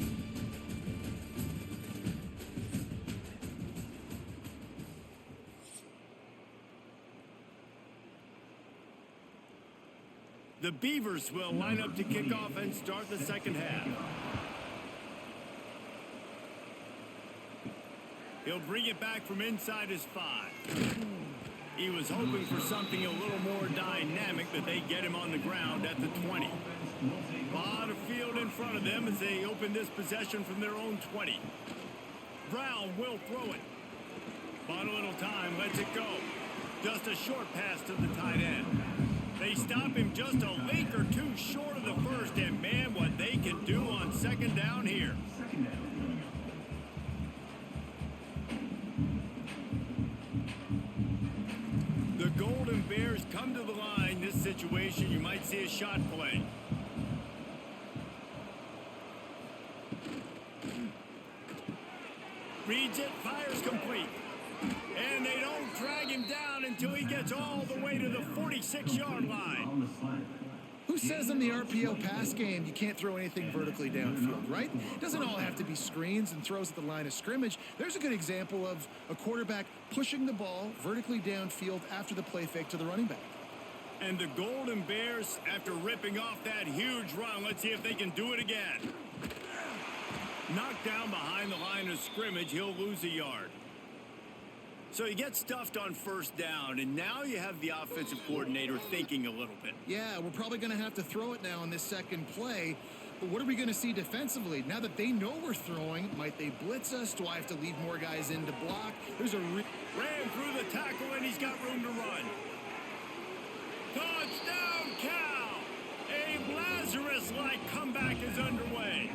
The Beavers will line up to kick off and start the second half. He'll bring it back from inside his 5. He was hoping for something a little more dynamic, but they get him on the ground at the 20. A lot of field in front of them as they open this possession from their own 20. Brown will throw it. Bought a little time, lets it go. Just a short pass to the tight end. They stop him just a link or two short of the first, and man, what they can do on second down here. The Golden Bears come to the line. This situation, you might see a shot play. Reads it, fires complete. And they don't drag him down until he gets all the way to the 46-yard line. Who says in the RPO pass game you can't throw anything vertically downfield, right? It doesn't all have to be screens and throws at the line of scrimmage. There's a good example of a quarterback pushing the ball vertically downfield after the play fake to the running back. And the Golden Bears, after ripping off that huge run, let's see if they can do it again. Knocked down behind the line of scrimmage, he'll lose a yard. So you get stuffed on first down, and now you have the offensive coordinator thinking a little bit. Yeah, we're probably going to have to throw it now in this second play. But what are we going to see defensively? Now that they know we're throwing, might they blitz us? Do I have to leave more guys in to block? There's a ran through the tackle, and he's got room to run. Touchdown, Cal! A Lazarus-like comeback is underway.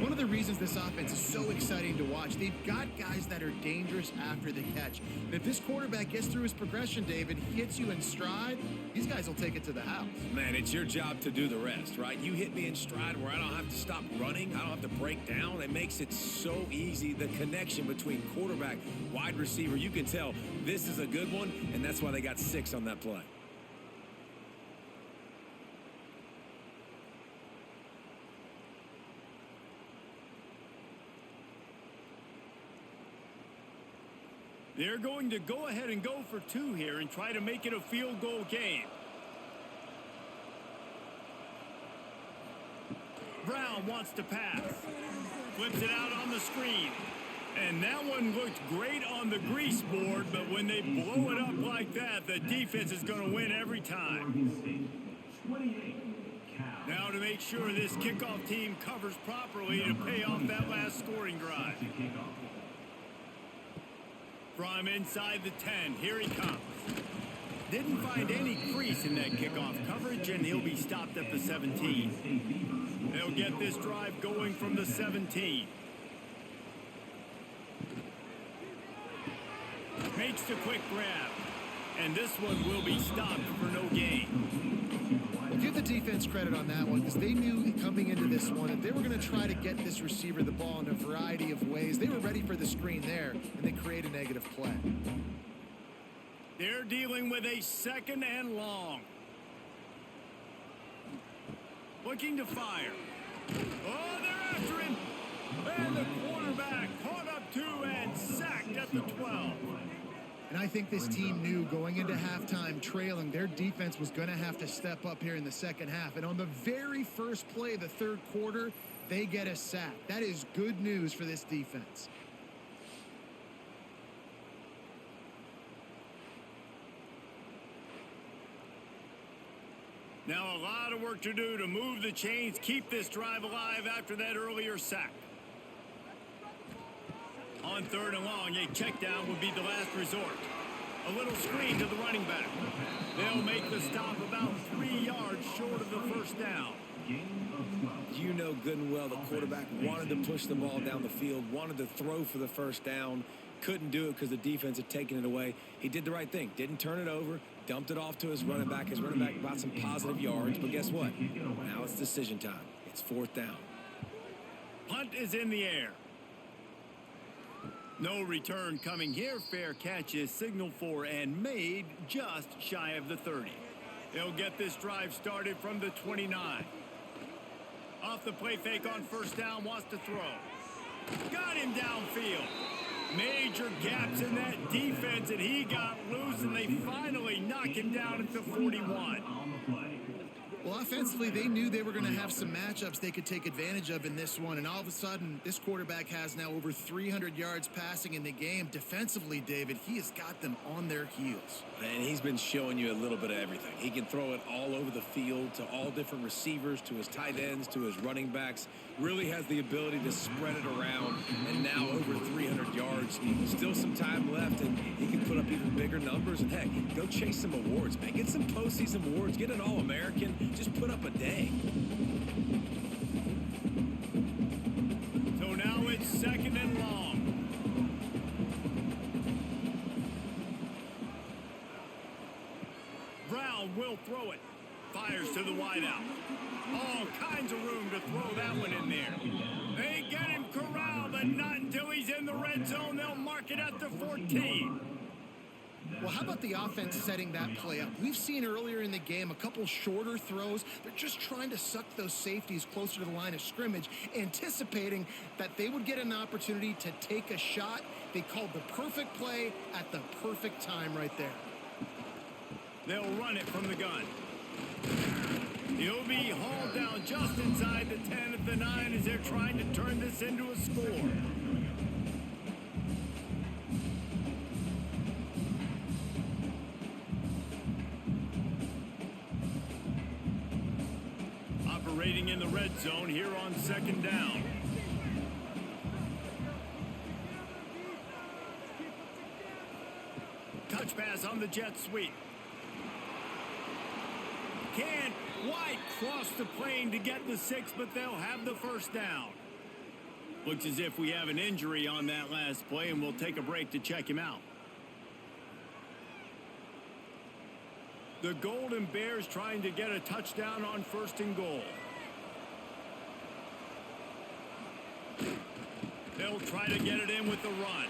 One of the reasons this offense is so exciting to watch, they've got guys that are dangerous after the catch. And if this quarterback gets through his progression, David, hits you in stride, these guys will take it to the house. Man, it's your job to do the rest, right? You hit me in stride where I don't have to stop running. I don't have to break down. It makes it so easy. The connection between quarterback, wide receiver, you can tell this is a good one, and that's why they got 6 on that play. They're going to go ahead and go for 2 here and try to make it a field goal game. Brown wants to pass. Flips it out on the screen. And that one looked great on the grease board, but when they blow it up like that, the defense is going to win every time. Now to make sure this kickoff team covers properly to pay off that last scoring drive. From inside the 10, here he comes. Didn't find any crease in that kickoff coverage, and he'll be stopped at the 17. They'll get this drive going from the 17. Makes the quick grab, and this one will be stopped for no gain. Well, give the defense credit on that one because they knew coming into this one that they were going to try to get this receiver the ball in a variety of ways. They were ready for the screen there, and they create a negative play. They're dealing with a 2nd and long. Looking to fire. Oh, they're after him. And the quarterback caught up to and sacked at the 12. And I think this team knew going into halftime trailing, their defense was going to have to step up here in the second half. And on the very first play of the third quarter, they get a sack. That is good news for this defense. Now a lot of work to do to move the chains, keep this drive alive after that earlier sack. On 3rd and long, a check down would be the last resort. A little screen to the running back. They'll make the stop about 3 yards short of the first down. You know good and well the quarterback wanted to push the ball down the field, wanted to throw for the first down, couldn't do it because the defense had taken it away. He did the right thing, didn't turn it over, dumped it off to his running back. His running back got some positive yards, but guess what? Now it's decision time. It's 4th down. Punt is in the air. No return coming here. Fair catch is signaled for and made just shy of the 30. They'll get this drive started from the 29. Off the play fake on 1st down, wants to throw. Got him downfield. Major gaps in that defense, and he got loose, and they finally knock him down at the 41. Well, offensively, they knew they were going to have some matchups they could take advantage of in this one, and all of a sudden, this quarterback has now over 300 yards passing in the game. Defensively, David, he has got them on their heels. And he's been showing you a little bit of everything. He can throw it all over the field to all different receivers, to his tight ends, to his running backs. Really has the ability to spread it around, and now over 300 yards. Still some time left, and he can put up even bigger numbers. And, heck, go chase some awards, man. Get some postseason awards. Get an All-American. Just put up a day. So now it's 2nd and long. Brown will throw it. Fires to the wideout. All kinds of room to throw that one in there. They get him corralled, but not until he's in the red zone. They'll mark it at the 14. Well, how about the offense setting that play up? We've seen earlier in the game a couple shorter throws. They're just trying to suck those safeties closer to the line of scrimmage, anticipating that they would get an opportunity to take a shot. They called the perfect play at the perfect time right there. They'll run it from the gun. He'll be hauled down just inside the 10 at the 9 as they're trying to turn this into a score. Operating in the red zone here on 2nd down. Touch pass on the jet sweep. Can't quite cross the plane to get the 6, but they'll have the first down. Looks as if we have an injury on that last play, and we'll take a break to check him out. The Golden Bears trying to get a touchdown on 1st and goal. They'll try to get it in with the run.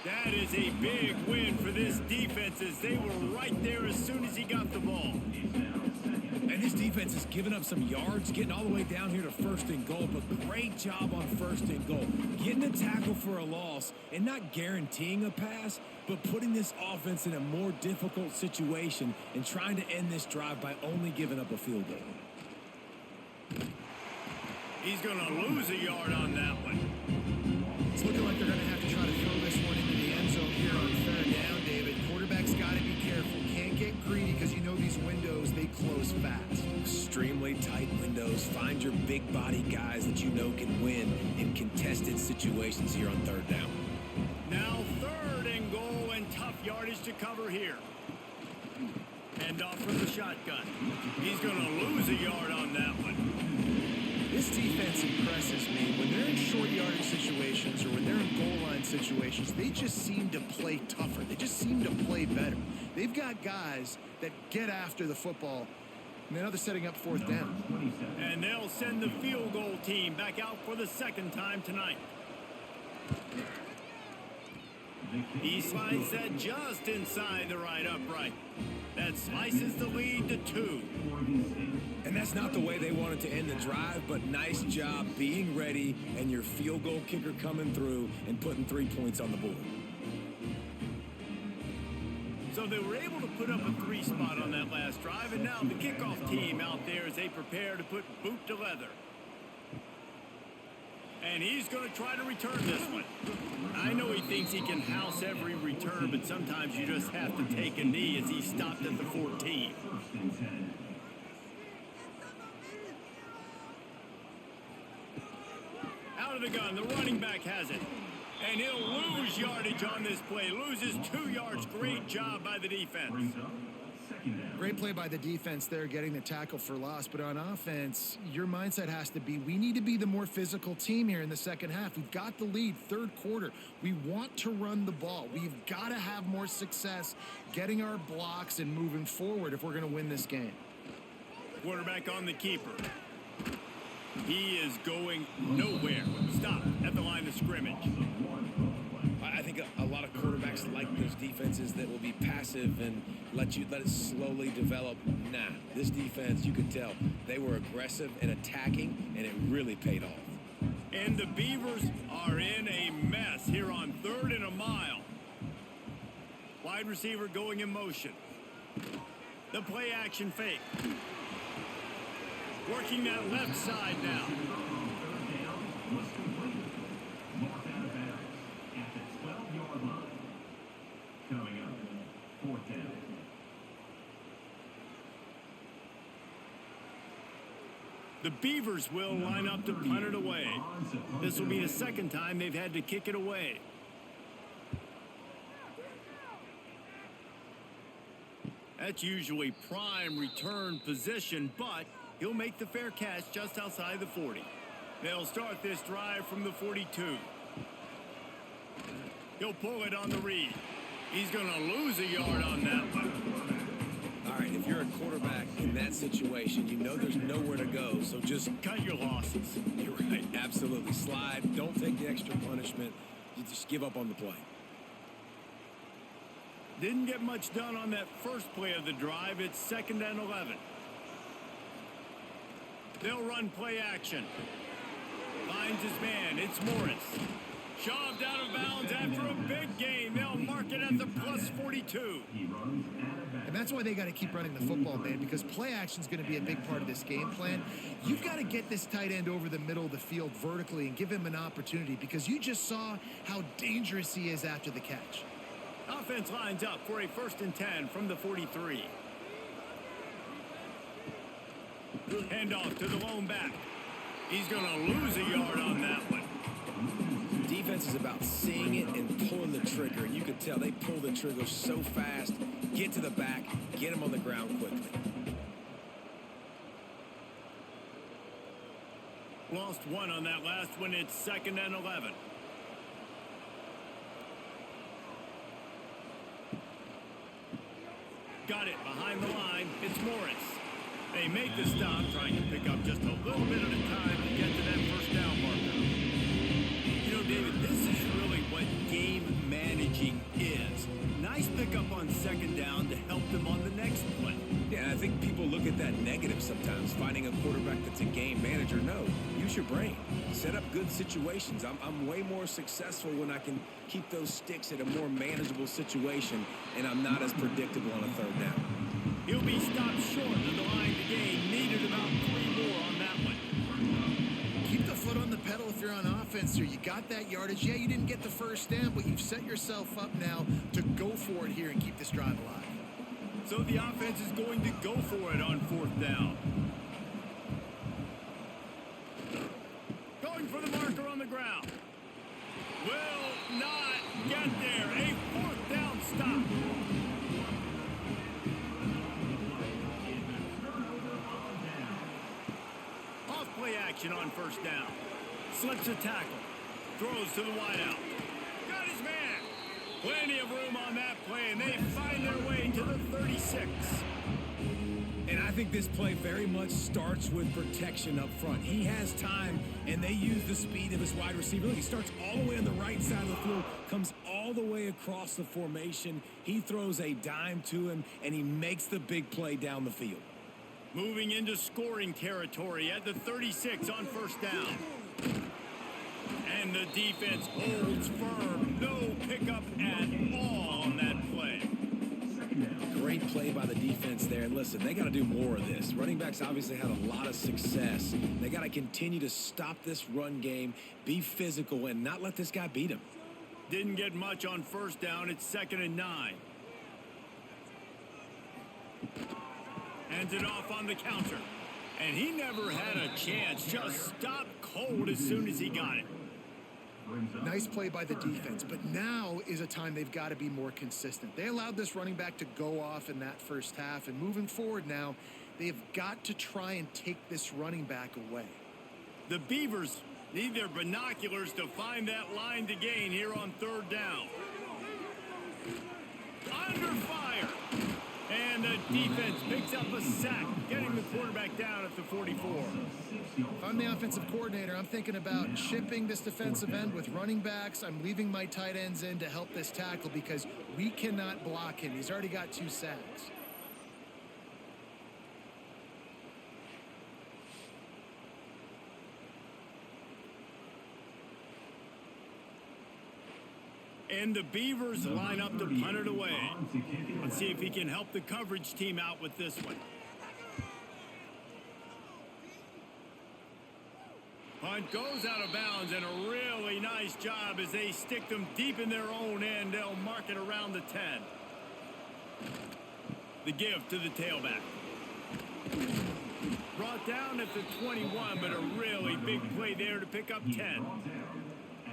That is a big win for this defense as they were right there as soon as he got the ball. And this defense has given up some yards, getting all the way down here to 1st and goal, but great job on 1st and goal. Getting a tackle for a loss and not guaranteeing a pass, but putting this offense in a more difficult situation and trying to end this drive by only giving up a field goal. He's going to lose a yard on that one. It's looking like they're going to have to try to throw this one into the end zone here on 3rd down, David. Quarterback's got to be careful. Can't get greedy because you know these windows, they close fast. Extremely tight windows. Find your big body guys that you know can win in contested situations here on 3rd down. Now 3rd and goal and tough yardage to cover here. Hand off from the shotgun. He's going to lose a yard on that one. This defense impresses me. When they're in short yardage situations or when they're in goal line situations, they just seem to play tougher. They just seem to play better. They've got guys that get after the football Now they're setting up fourth down. And they'll send the field goal team back out for the second time tonight. He slides that just inside the right upright. That slices the lead to 2. And that's not the way they wanted to end the drive, but nice job being ready and your field goal kicker coming through and putting 3 points on the board. So they were able to put up a 3 spot on that last drive, and now the kickoff team out there as they prepare to put boot to leather. And he's going to try to return this one. I know he thinks he can house every return, but sometimes you just have to take a knee as he stopped at the 14. Out of the gun, the running back has it. And he'll lose yardage on this play. Loses 2 yards. Great job by the defense. Great play by the defense there, getting the tackle for loss. But on offense, your mindset has to be, we need to be the more physical team here in the second half. We've got the lead, third quarter. We want to run the ball. We've got to have more success getting our blocks and moving forward if we're going to win this game. Quarterback on the keeper. He is going nowhere. Stop at the line of scrimmage. I think a lot of quarterbacks like those defenses that will be passive and let it slowly develop. Nah, this defense, you could tell, they were aggressive and attacking, and it really paid off. And the Beavers are in a mess here on 3rd and a mile. Wide receiver going in motion. The play action fake. Working that left side now. Coming up, 4th down. The Beavers will line up to punt it away. This will be the second time they've had to kick it away. That's usually prime return position, but he'll make the fair catch just outside the 40. They'll start this drive from the 42. He'll pull it on the read. He's going to lose a yard on that one. All right, if you're a quarterback in that situation, you know there's nowhere to go, so just cut your losses. You're right, absolutely. Slide, don't take the extra punishment. You just give up on the play. Didn't get much done on that first play of the drive. It's 2nd and 11. They'll run play action. Finds his man. It's Morris. Shoved out of bounds after a big gain. They'll mark it at the plus 42. And that's why they got to keep running the football, man, because play action is going to be a big part of this game plan. You've got to get this tight end over the middle of the field vertically and give him an opportunity, because you just saw how dangerous he is after the catch. Offense lines up for a 1st and 10 from the 43. Handoff to the lone back. He's going to lose a yard on that one. Defense is about seeing it and pulling the trigger. And you could tell they pull the trigger so fast, get to the back, get him on the ground quickly. Lost 1 on that last one. It's 2nd and 11. Got it behind the line. It's Morris. They make the stop, trying to pick up just a little bit at a time to get to that 1st down marker. You know, David, this is really what game managing is. Nice pickup on 2nd down to help them on the next play. Yeah, I think people look at that negative sometimes, finding a quarterback that's a game manager. No, use your brain. Set up good situations. I'm way more successful when I can keep those sticks at a more manageable situation, and I'm not as predictable on a 3rd down. He'll be stopped short of the line to gain. Needed about 3 more on that one. Keep the foot on the pedal if you're on offense here. You got that yardage. Yeah, you didn't get the 1st down, but you've set yourself up now to go for it here and keep this drive alive. So the offense is going to go for it on 4th down. Going for the marker on the ground. Will not get there. A 4th down stop. Off play action on 1st down. Slips a tackle. Throws to the wideout. Got his man. Plenty of room on that play, and they find their way to the 36. And I think this play very much starts with protection up front. He has time, and they use the speed of his wide receiver. Look, he starts all the way on the right side of the field, comes all the way across the formation. He throws a dime to him, and he makes the big play down the field. Moving into scoring territory at the 36 on first down. And the defense holds firm. No pickup at all on that play. Great play by the defense there. And listen, they got to do more of this. Running backs obviously had a lot of success. They got to continue to stop this run game, be physical, and not let this guy beat him. Didn't get much on first down. It's 2nd and 9. Hands it off on the counter. And he never had a chance. Just stopped cold as soon as he got it. Nice play by the defense, but now is a time they've got to be more consistent. They allowed this running back to go off in that first half, and moving forward now, they've got to try and take this running back away. The Beavers need their binoculars to find that line to gain here on 3rd down. Under fire. And the defense picks up a sack, getting the quarterback down at the 44. If I'm the offensive coordinator, I'm thinking about chipping this defensive end with running backs. I'm leaving my tight ends in to help this tackle because we cannot block him. He's already got 2 sacks. And the Beavers line up to punt it away. Let's see if he can help the coverage team out with this one. Punt goes out of bounds, and a really nice job as they stick them deep in their own end. They'll mark it around the 10. The give to the tailback. Brought down at the 21, but a really big play there to pick up 10.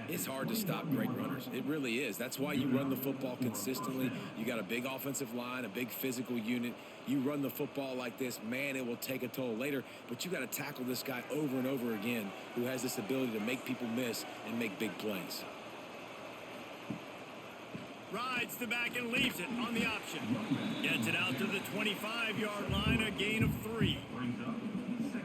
It's hard to stop great runners. It really is. That's why you run the football consistently. You got a big offensive line, a big physical unit. You run the football like this, man, it will take a toll later. But you got to tackle this guy over and over again who has this ability to make people miss and make big plays. Rides the back and leaves it on the option. Gets it out to the 25-yard line, a gain of 3.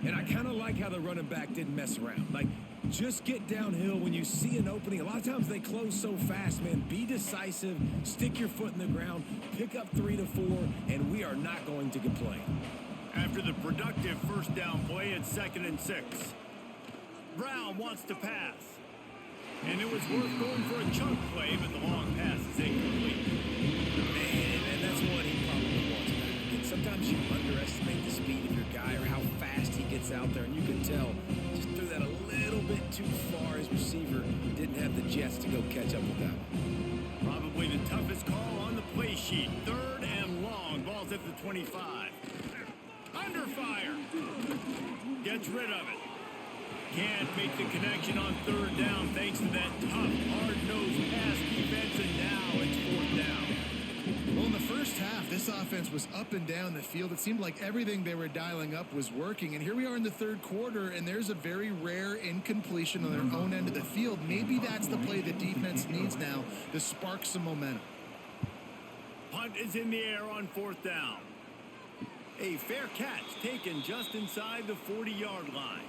And I kind of like how the running back didn't mess around. Like, just get downhill when you see an opening. A lot of times they close so fast, man. Be decisive, stick your foot in the ground, pick up 3 to 4, and we are not going to complain. After the productive first down play, it's 2nd and 6. Brown wants to pass. And it was worth going for a chunk play, but the long pass is incomplete. Man, and that's what he probably wants back. And sometimes you underestimate the speed of your guy or how fast he gets out there, and you can tell just threw that a little bit too far. His receiver didn't have the jets to go catch up with that one. Probably the toughest call on the play sheet. 3rd and long. Ball's at the 25. Under fire. Gets rid of it. Can't make the connection on 3rd down thanks to that tough, hard-nosed pass defense, and now it's 4th down. Well, in the first half, this offense was up and down the field. It seemed like everything they were dialing up was working. And here we are in the 3rd quarter, and there's a very rare incompletion on their own end of the field. Maybe that's the play the defense needs now to spark some momentum. Punt is in the air on 4th down. A fair catch taken just inside the 40-yard line.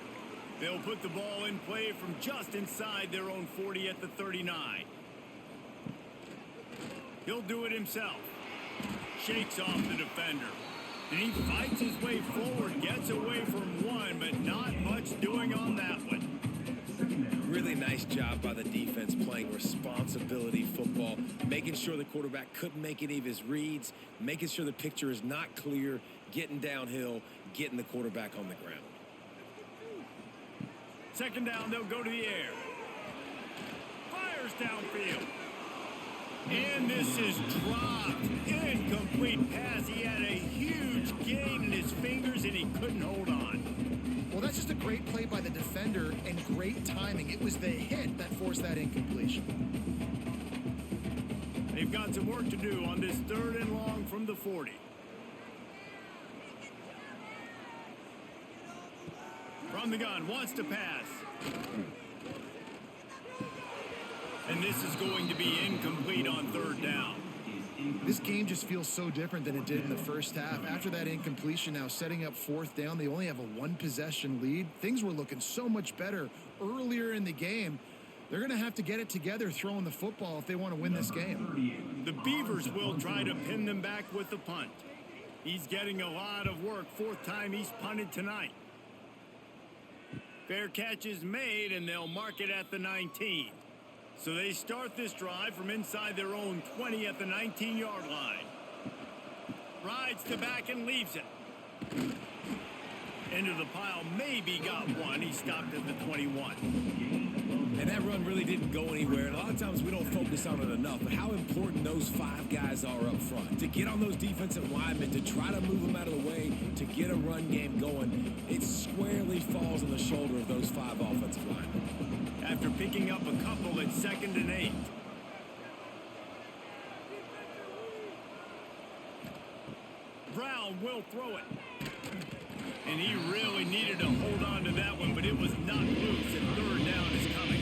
They'll put the ball in play from just inside their own 40 at the 39. He'll do it himself. Shakes off the defender. And he fights his way forward, gets away from one, but not much doing on that one. Really nice job by the defense playing responsibility football, making sure the quarterback couldn't make any of his reads, making sure the picture is not clear, getting downhill, getting the quarterback on the ground. 2nd down, they'll go to the air. Fires downfield. And this is dropped. Incomplete pass. He had a huge gain in his fingers, and he couldn't hold on. Well, that's just a great play by the defender and great timing. It was the hit that forced that incompletion. They've got some work to do on this 3rd and long from the 40. From the gun, wants to pass. And this is going to be incomplete on 3rd down. This game just feels so different than it did in the first half. After that incompletion, now setting up fourth down, they only have a one-possession lead. Things were looking so much better earlier in the game. They're going to have to get it together throwing the football if they want to win this game. The Beavers will try to pin them back with the punt. He's getting a lot of work. Fourth time he's punted tonight. Fair catch is made, and they'll mark it at the 19. So they start this drive from inside their own 20 at the 19-yard line. Rides to back and leaves it. Into the pile, maybe got one. He stopped at the 21. And that run really didn't go anywhere. And a lot of times we don't focus on it enough. But how important those five guys are up front. To get on those defensive linemen, to try to move them out of the way, to get a run game going, it squarely falls on the shoulder of those five offensive linemen. After picking up a couple at 2nd and 8. Brown will throw it. And he really needed to hold on to that one, but it was not loose, and third down is coming.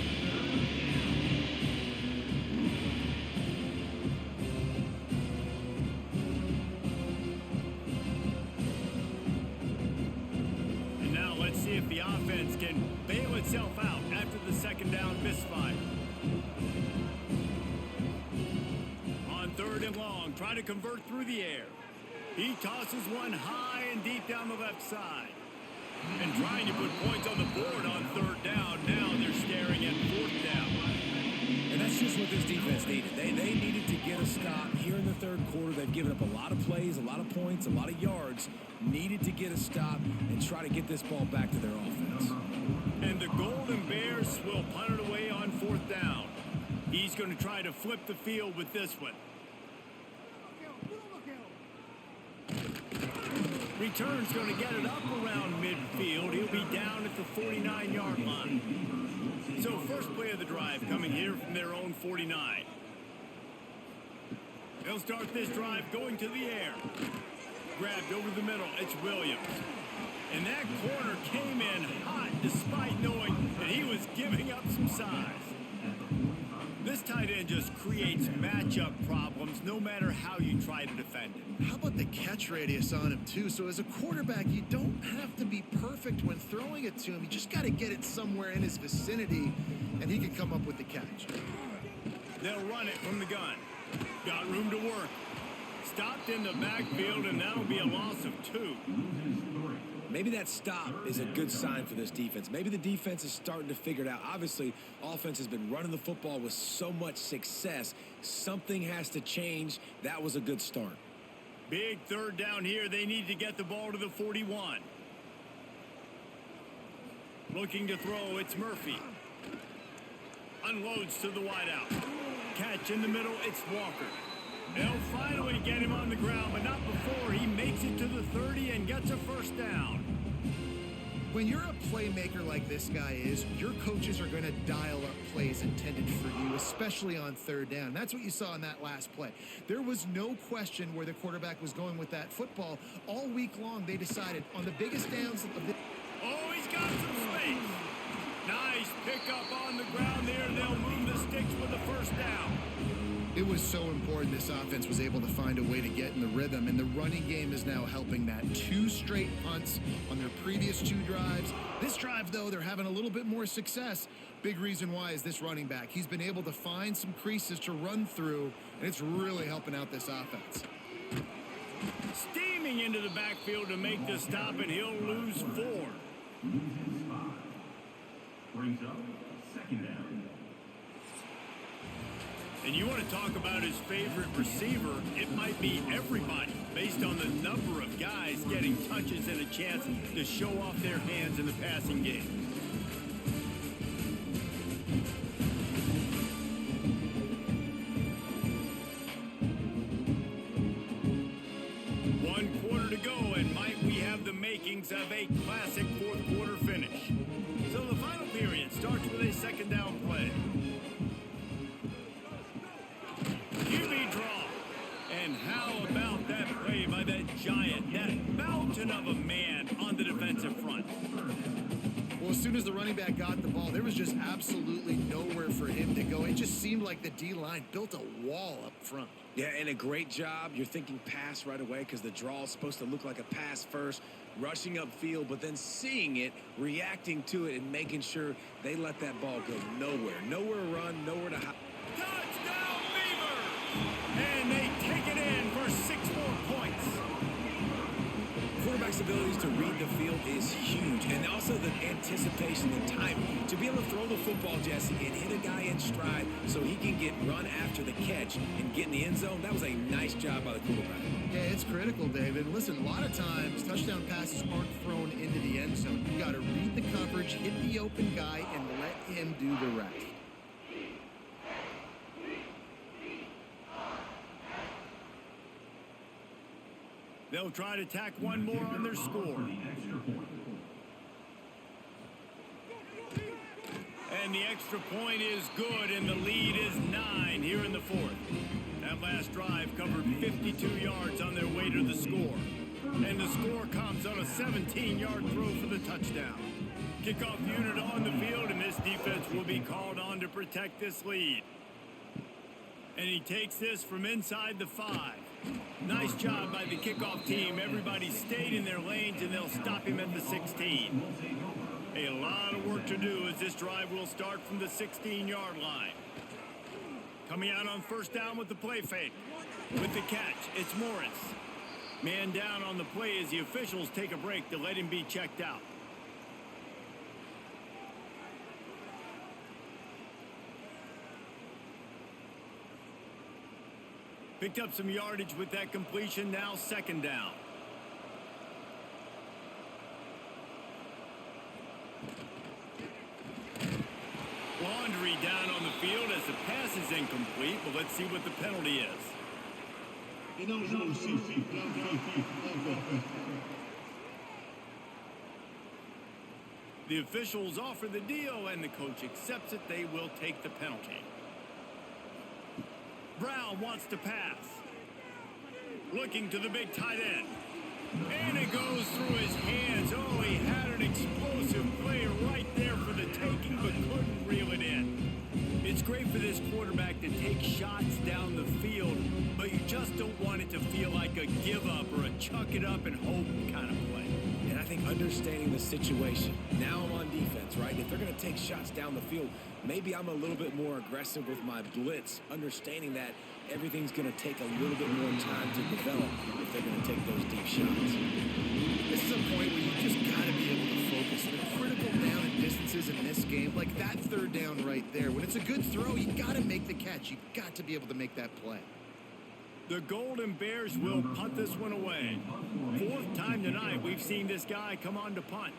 And now let's see if the offense can bail itself out after the second down misfire. On 3rd and long, try to convert through the air. He tosses one high and deep down the left side. And trying to put points on the board on 3rd down. Now they're staring at 4th down. And that's just what this defense needed. They needed to get a stop here in the 3rd quarter. They've given up a lot of plays, a lot of points, a lot of yards. Needed to get a stop and try to get this ball back to their offense. And the Golden Bears will punt it away on 4th down. He's going to try to flip the field with this one. Return's going to get it up around midfield. He'll be down at the 49-yard line. So first play of the drive coming here from their own 49. They'll start this drive going to the air. Grabbed over the middle. It's Williams. And that corner came in hot despite knowing that he was giving up some size. This tight end just creates matchup problems no matter how you try to defend him. How about the catch radius on him, too? So as a quarterback, you don't have to be perfect when throwing it to him. You just got to get it somewhere in his vicinity, and he can come up with the catch. They'll run it from the gun. Got room to work. Stopped in the backfield, and that'll be a loss of 2. Maybe that stop is a good sign for this defense. Maybe the defense is starting to figure it out. Obviously, offense has been running the football with so much success. Something has to change. That was a good start. Big 3rd down here. They need to get the ball to the 41. Looking to throw. It's Murphy. Unloads to the wideout. Catch in the middle. It's Walker. They'll finally get him on the ground, but not before he makes it to the 30 and gets a first down. When you're a playmaker like this guy is, your coaches are going to dial up plays intended for you, especially on 3rd down. That's what you saw in that last play. There was no question where the quarterback was going with that football. All week long, they decided on the biggest downs of the... Oh, he's got some space. Nice pickup on the ground there. They'll move the sticks with the first down. It was so important this offense was able to find a way to get in the rhythm, and the running game is now helping that. 2 straight punts on their previous 2 drives. This drive, though, they're having a little bit more success. Big reason why is this running back. He's been able to find some creases to run through, and it's really helping out this offense. Steaming into the backfield to make the stop, and he'll lose 4. Brings up 2nd down. And you want to talk about his favorite receiver, it might be everybody based on the number of guys getting touches and a chance to show off their hands in the passing game. One quarter to go, and might we have the makings of a classic 4th quarter finish. So the final period starts with a 2nd down play. QB draw. And how about that play by that giant, that mountain of a man on the defensive front? Well, as soon as the running back got the ball, there was just absolutely nowhere for him to go. It just seemed like the D-line built a wall up front. Yeah, and a great job. You're thinking pass right away because the draw is supposed to look like a pass first, rushing upfield, but then seeing it, reacting to it, and making sure they let that ball go nowhere. Nowhere to run, nowhere to hide. Touchdown, Beavers! And they take it in for 6 more points. Quarterback's abilities to read the field is huge, and also the anticipation and timing. To be able to throw the football, Jesse, and hit a guy in stride so he can get run after the catch and get in the end zone, that was a nice job by the quarterback. Yeah, it's critical, David. Listen, a lot of times touchdown passes aren't thrown into the end zone. You got to read the coverage, hit the open guy, and let him do the rest. They'll try to tack one more on their score. And the extra point is good, and the lead is 9 here in the 4th. That last drive covered 52 yards on their way to the score. And the score comes on a 17-yard throw for the touchdown. Kickoff unit on the field, and this defense will be called on to protect this lead. And he takes this from inside the 5. Nice job by the kickoff team. Everybody stayed in their lanes, and they'll stop him at the 16. A lot of work to do as this drive will start from the 16-yard line. Coming out on first down with the play fake. With the catch, it's Morris. Man down on the play as the officials take a break to let him be checked out. Picked up some yardage with that completion. Now second down. Laundry down on the field as the pass is incomplete, but let's see what the penalty is. The officials offer the deal, and the coach accepts it. They will take the penalty. Brown wants to pass. Looking to the big tight end. And it goes through his hands. Oh, he had an explosive play right there for the taking, but couldn't reel it in. It's great for this quarterback to take shots down the field, but you just don't want it to feel like a give up or a chuck it up and hope kind of play. And I think understanding the situation, now I'm on defense, right? If they're going to take shots down the field, maybe I'm a little bit more aggressive with my blitz, understanding that everything's going to take a little bit more time to develop if they're going to take those deep shots. This is a point where you just got to be able to focus. The critical down and distances in this game, like that third down right there, when it's a good throw, you got to make the catch. You've got to be able to make that play. The Golden Bears will punt this one away. 4th time tonight we've seen this guy come on to punt.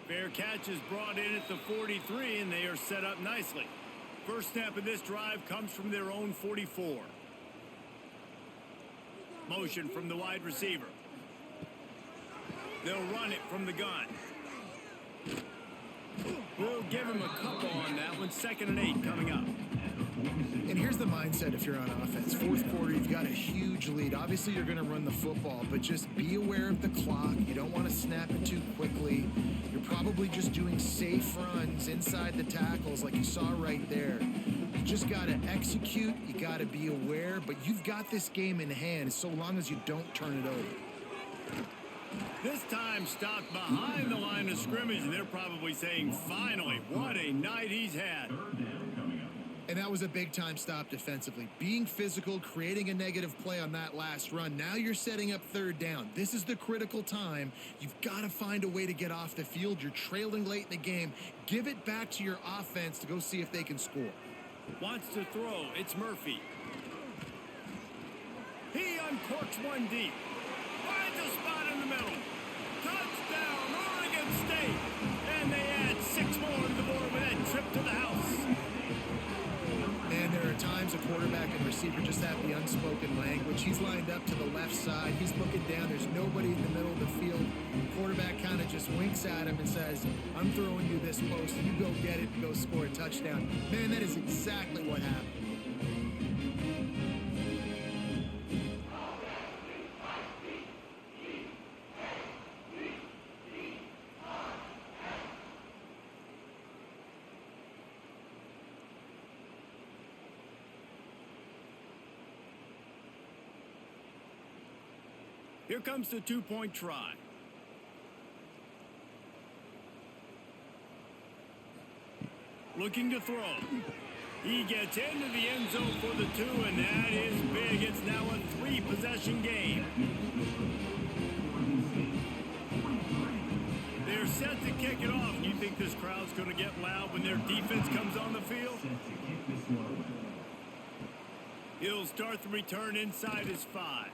Fair catch is brought in at the 43, and they are set up nicely. First snap of this drive comes from their own 44. Motion from the wide receiver. They'll run it from the gun. We'll give him a couple on that one. 2nd and 8 coming up. And here's the mindset if you're on offense. 4th quarter, you've got a huge lead. Obviously, you're going to run the football, but just be aware of the clock. You don't want to snap it too quickly. You're probably just doing safe runs inside the tackles like you saw right there. You just got to execute. You got to be aware, but you've got this game in hand so long as you don't turn it over. This time stopped behind the line of scrimmage, and they're probably saying, finally, what a night he's had. And that was a big-time stop defensively. Being physical, creating a negative play on that last run. Now you're setting up 3rd down. This is the critical time. You've got to find a way to get off the field. You're trailing late in the game. Give it back to your offense to go see if they can score. Wants to throw. It's Murphy. He uncorks one deep. Finds a spot in the middle. Touchdown, Oregon State. And they add 6 more to the board with that trip to the house. And there are times a quarterback and receiver just have the unspoken language. He's lined up to the left side. He's looking down. There's nobody in the middle of the field. The quarterback kind of just winks at him and says, I'm throwing you this post. You go get it and go score a touchdown. Man, that is exactly what happened. Here comes the two-point try. Looking to throw. He gets into the end zone for the 2, and that is big. It's now a 3-possession game. They're set to kick it off. You think this crowd's going to get loud when their defense comes on the field? He'll start the return inside his 5.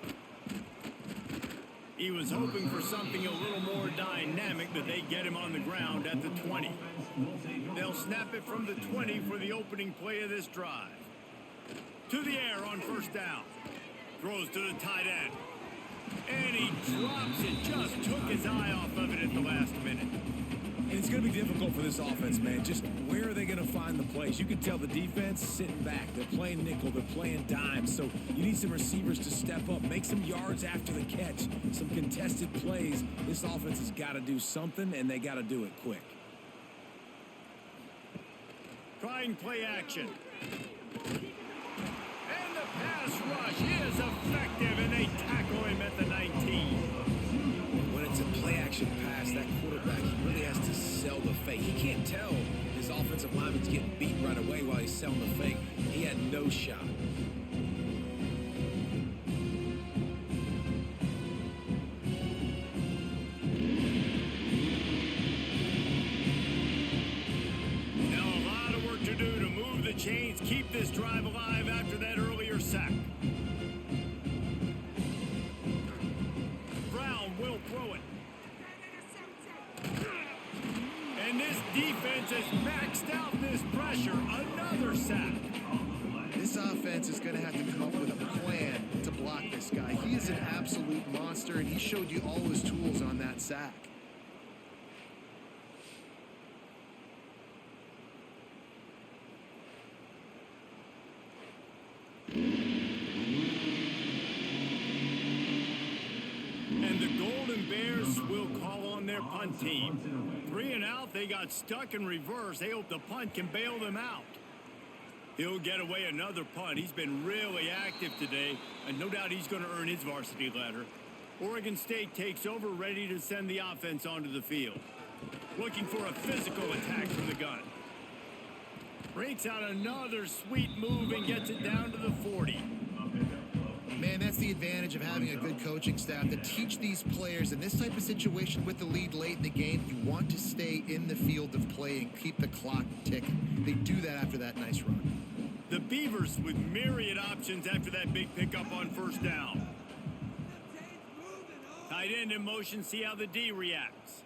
He was hoping for something a little more dynamic, but they get him on the ground at the 20. They'll snap it from the 20 for the opening play of this drive. To the air on first down. Throws to the tight end. And he drops it. Just took his eye off of it at the last minute. And it's going to be difficult for this offense, man. Just where are they going to find the plays? You can tell the defense sitting back. They're playing nickel. They're playing dime. So you need some receivers to step up, make some yards after the catch, some contested plays. This offense has got to do something, and they got to do it quick. Trying play action. And the pass rush is effective, and they tackle him at the 19. When it's a play-action pass, that quarterback, he really has to sell the fake. He can't tell his offensive lineman's getting beat right away while he's selling the fake. He had no shot. Now a lot of work to do to move the chains, keep this drive alive after that earlier sack. Will throw it. And this defense has maxed out this pressure. Another sack. This offense is going to have to come up with a plan to block this guy. He is an absolute monster, and he showed you all his tools on that sack. And the Golden Bears will call on their punt team. 3 and out, they got stuck in reverse. They hope the punt can bail them out. He'll get away another punt. He's been really active today, and no doubt he's going to earn his varsity letter. Oregon State takes over, ready to send the offense onto the field. Looking for a physical attack from the gun. Breaks out another sweet move and gets it down to the 40. Man, that's the advantage of having a good coaching staff to teach these players in this type of situation with the lead late in the game. You want to stay in the field of play and keep the clock ticking. They do that after that nice run. The Beavers with myriad options after that big pickup on first down. Tight end in motion, see how the D reacts.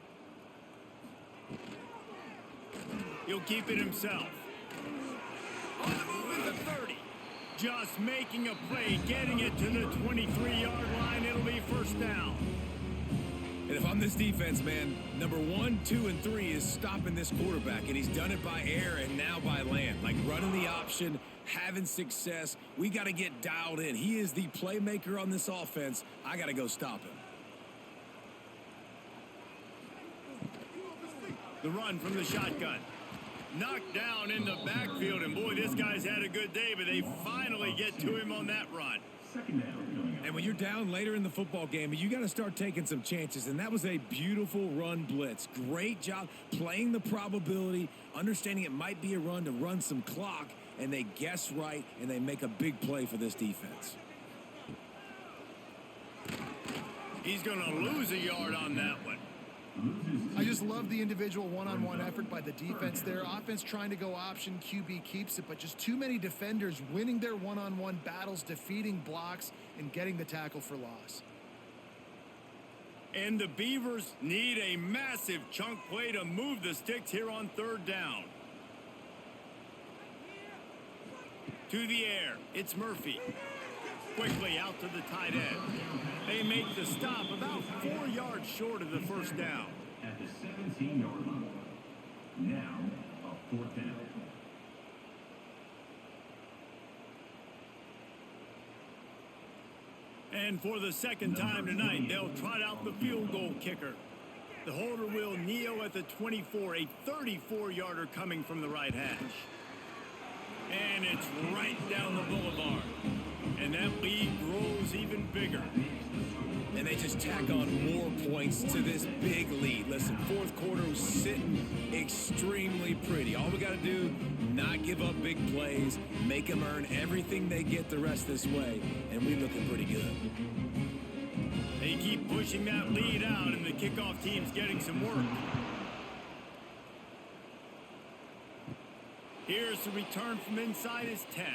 He'll keep it himself. On the move at the 30. Just making a play, getting it to the 23-yard line. It'll be first down. And if I'm this defense, man, number 1, 2, and 3 is stopping this quarterback, and he's done it by air and now by land. Like running the option, having success. We got to get dialed in. He is the playmaker on this offense. I got to go stop him. The run from the shotgun. Knocked down in the backfield, and boy, this guy's had a good day, but they finally get to him on that run. And when you're down later in the football game, you got to start taking some chances, and that was a beautiful run blitz. Great job playing the probability, understanding it might be a run to run some clock, and they guess right, and they make a big play for this defense. He's going to lose a yard on that one. I just love the individual one-on-one effort by the defense there. Offense trying to go option, QB keeps it, but just too many defenders winning their one-on-one battles, defeating blocks, and getting the tackle for loss. And the Beavers need a massive chunk play to move the sticks here on third down. To the air, it's Murphy. Quickly out to the tight end. They make the stop about 4 yards short of the first down. At the 17-yard line. Now, a 4th down. And for the second time tonight, they'll trot out the field goal kicker. The holder will kneel at the 24, a 34-yarder coming from the right hash. And it's right down the boulevard. And that lead grows even bigger. and they just tack on more points to this big lead. Listen, fourth quarter was sitting extremely pretty. All we got to do, not give up big plays, make them earn everything they get the rest this way, and we're looking pretty good. They keep pushing that lead out, and the kickoff team's getting some work. Here's the return from inside his 10.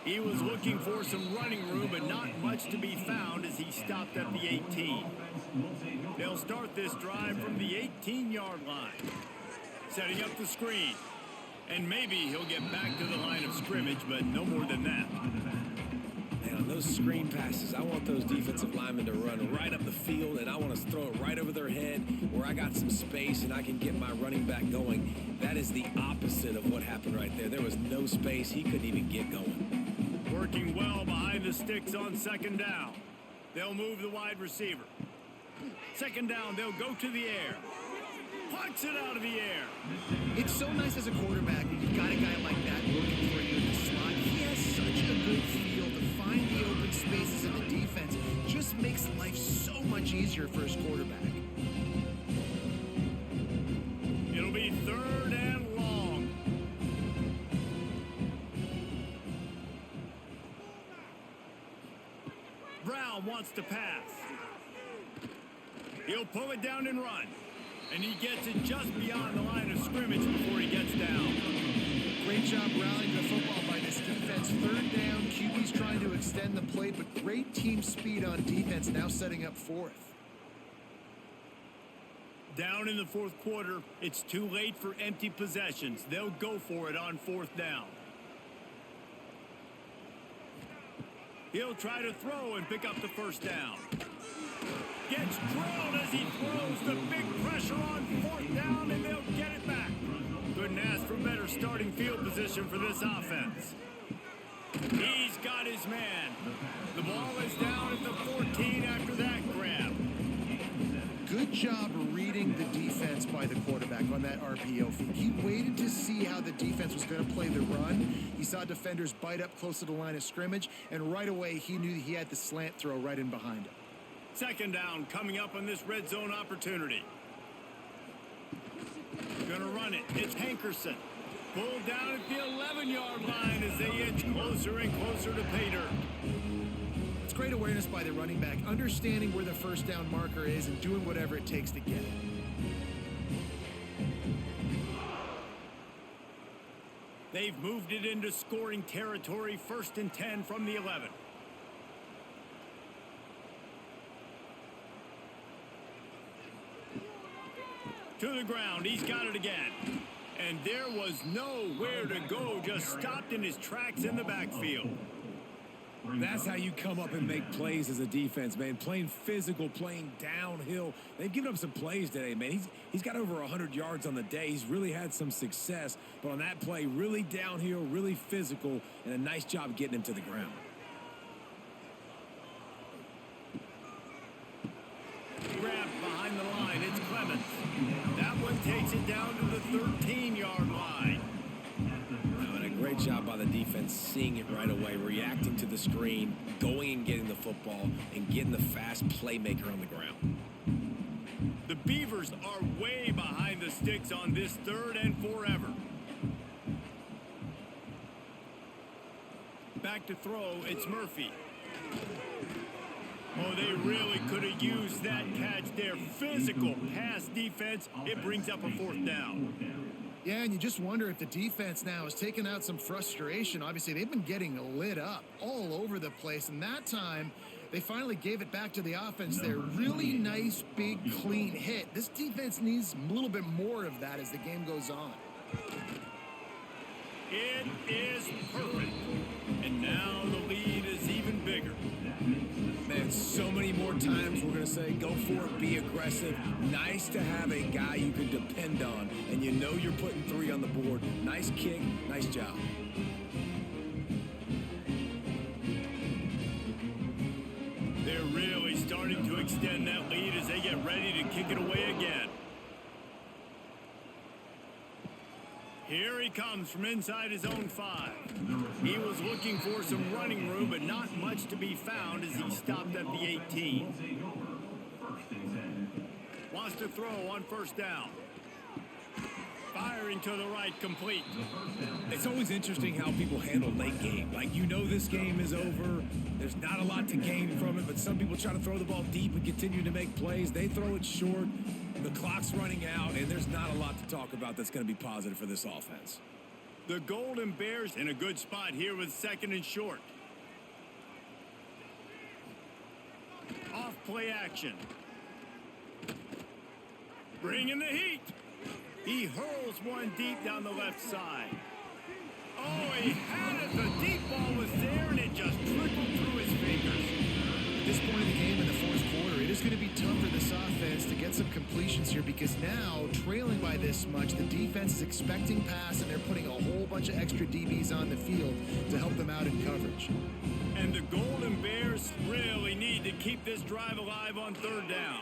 He was looking for some running room, but not much to be found as he stopped at the 18. They'll start this drive from the 18-yard line. Setting up the screen. And maybe he'll get back to the line of scrimmage, but no more than that. And on those screen passes, I want those defensive linemen to run right up the field, and I want to throw it right over their head where I got some space and I can get my running back going. That is the opposite of what happened right there. There was no space. He couldn't even get going. Working well behind the sticks on second down. They'll move the wide receiver. Second down, they'll go to the air. Punts it out of the air. It's so nice as a quarterback when you've got a guy like that working for you in the slot. He has such a good feel to find the open spaces in the defense. Just makes life so much easier for his quarterback. It'll be third and long. Brown wants to pass. He'll pull it down and run. And he gets it just beyond the line of scrimmage before he gets down. Great job rallying the football by this defense. Third down, QB's trying to extend the play, but great team speed on defense, now setting up fourth. Down in the fourth quarter, it's too late for empty possessions. They'll go for it on fourth down. He'll try to throw and pick up the first down. Gets drilled as he throws the big pressure on fourth down, and they'll get it back. Couldn't ask for better starting field position for this offense. He's got his man. The ball is down at the 14 after that grab. Good job reading the defense by the quarterback on that RPO feed. He waited to see how the defense was going to play the run. He saw defenders bite up close to the line of scrimmage, and right away he knew he had the slant throw right in behind him. Second down coming up on this red zone opportunity. Gonna run it. It's Hankerson. Pulled down at the 11-yard line as they inch closer and closer to pay dirt. It's great awareness by the running back, understanding where the first down marker is and doing whatever it takes to get it. They've moved it into scoring territory, 1st and 10 from the 11. To the ground, he's got it again. And there was nowhere to go, just stopped in his tracks in the backfield. That's how you come up and make plays as a defense, man. Playing physical, playing downhill. They've given up some plays today, man. He's got over 100 yards on the day. He's really had some success. But on that play, really downhill, really physical, and a nice job getting him to the ground. Grabbed behind the line, it's Clemens. That one takes it down to the 13-yard line. And a great job by the defense, seeing it right away, reacting to the screen, going and getting the football, and getting the fast playmaker on the ground. The Beavers are way behind the sticks on this 3rd and forever. Back to throw, it's Murphy. Oh, they really could have used that catch there. Physical pass defense. It brings up a 4th down. Yeah, and you just wonder if the defense now has taken out some frustration. Obviously, they've been getting lit up all over the place, and that time they finally gave it back to the offense there. Really nice, big, clean hit. This defense needs a little bit more of that as the game goes on. It is perfect. And now the lead is even bigger. Man, so many more times we're going to say, go for it, be aggressive. Nice to have a guy you can depend on, and you know you're putting 3 on the board. Nice kick, nice job. They're really starting to extend that lead as they get ready to kick it away again. Here he comes from inside his own 5. He was looking for some running room, but not much to be found as he stopped at the 18. Wants to throw on first down. Firing to the right, complete. It's always interesting how people handle late game. Like, you know this game is over. There's not a lot to gain from it, but some people try to throw the ball deep and continue to make plays. They throw it short. The clock's running out, and there's not a lot to talk about that's going to be positive for this offense. The Golden Bears in a good spot here with 2nd and short. Off play action. Bringing the heat. He hurls one deep down the left side. Oh, he had it. The deep ball was there, and it just trickled through his fingers. At this point in the game in the 4th quarter, it is going to be tough for this offense to get some completions here because now, trailing by this much, the defense is expecting pass, and they're putting a whole bunch of extra DBs on the field to help them out in coverage. And the Golden Bears really need to keep this drive alive on 3rd down.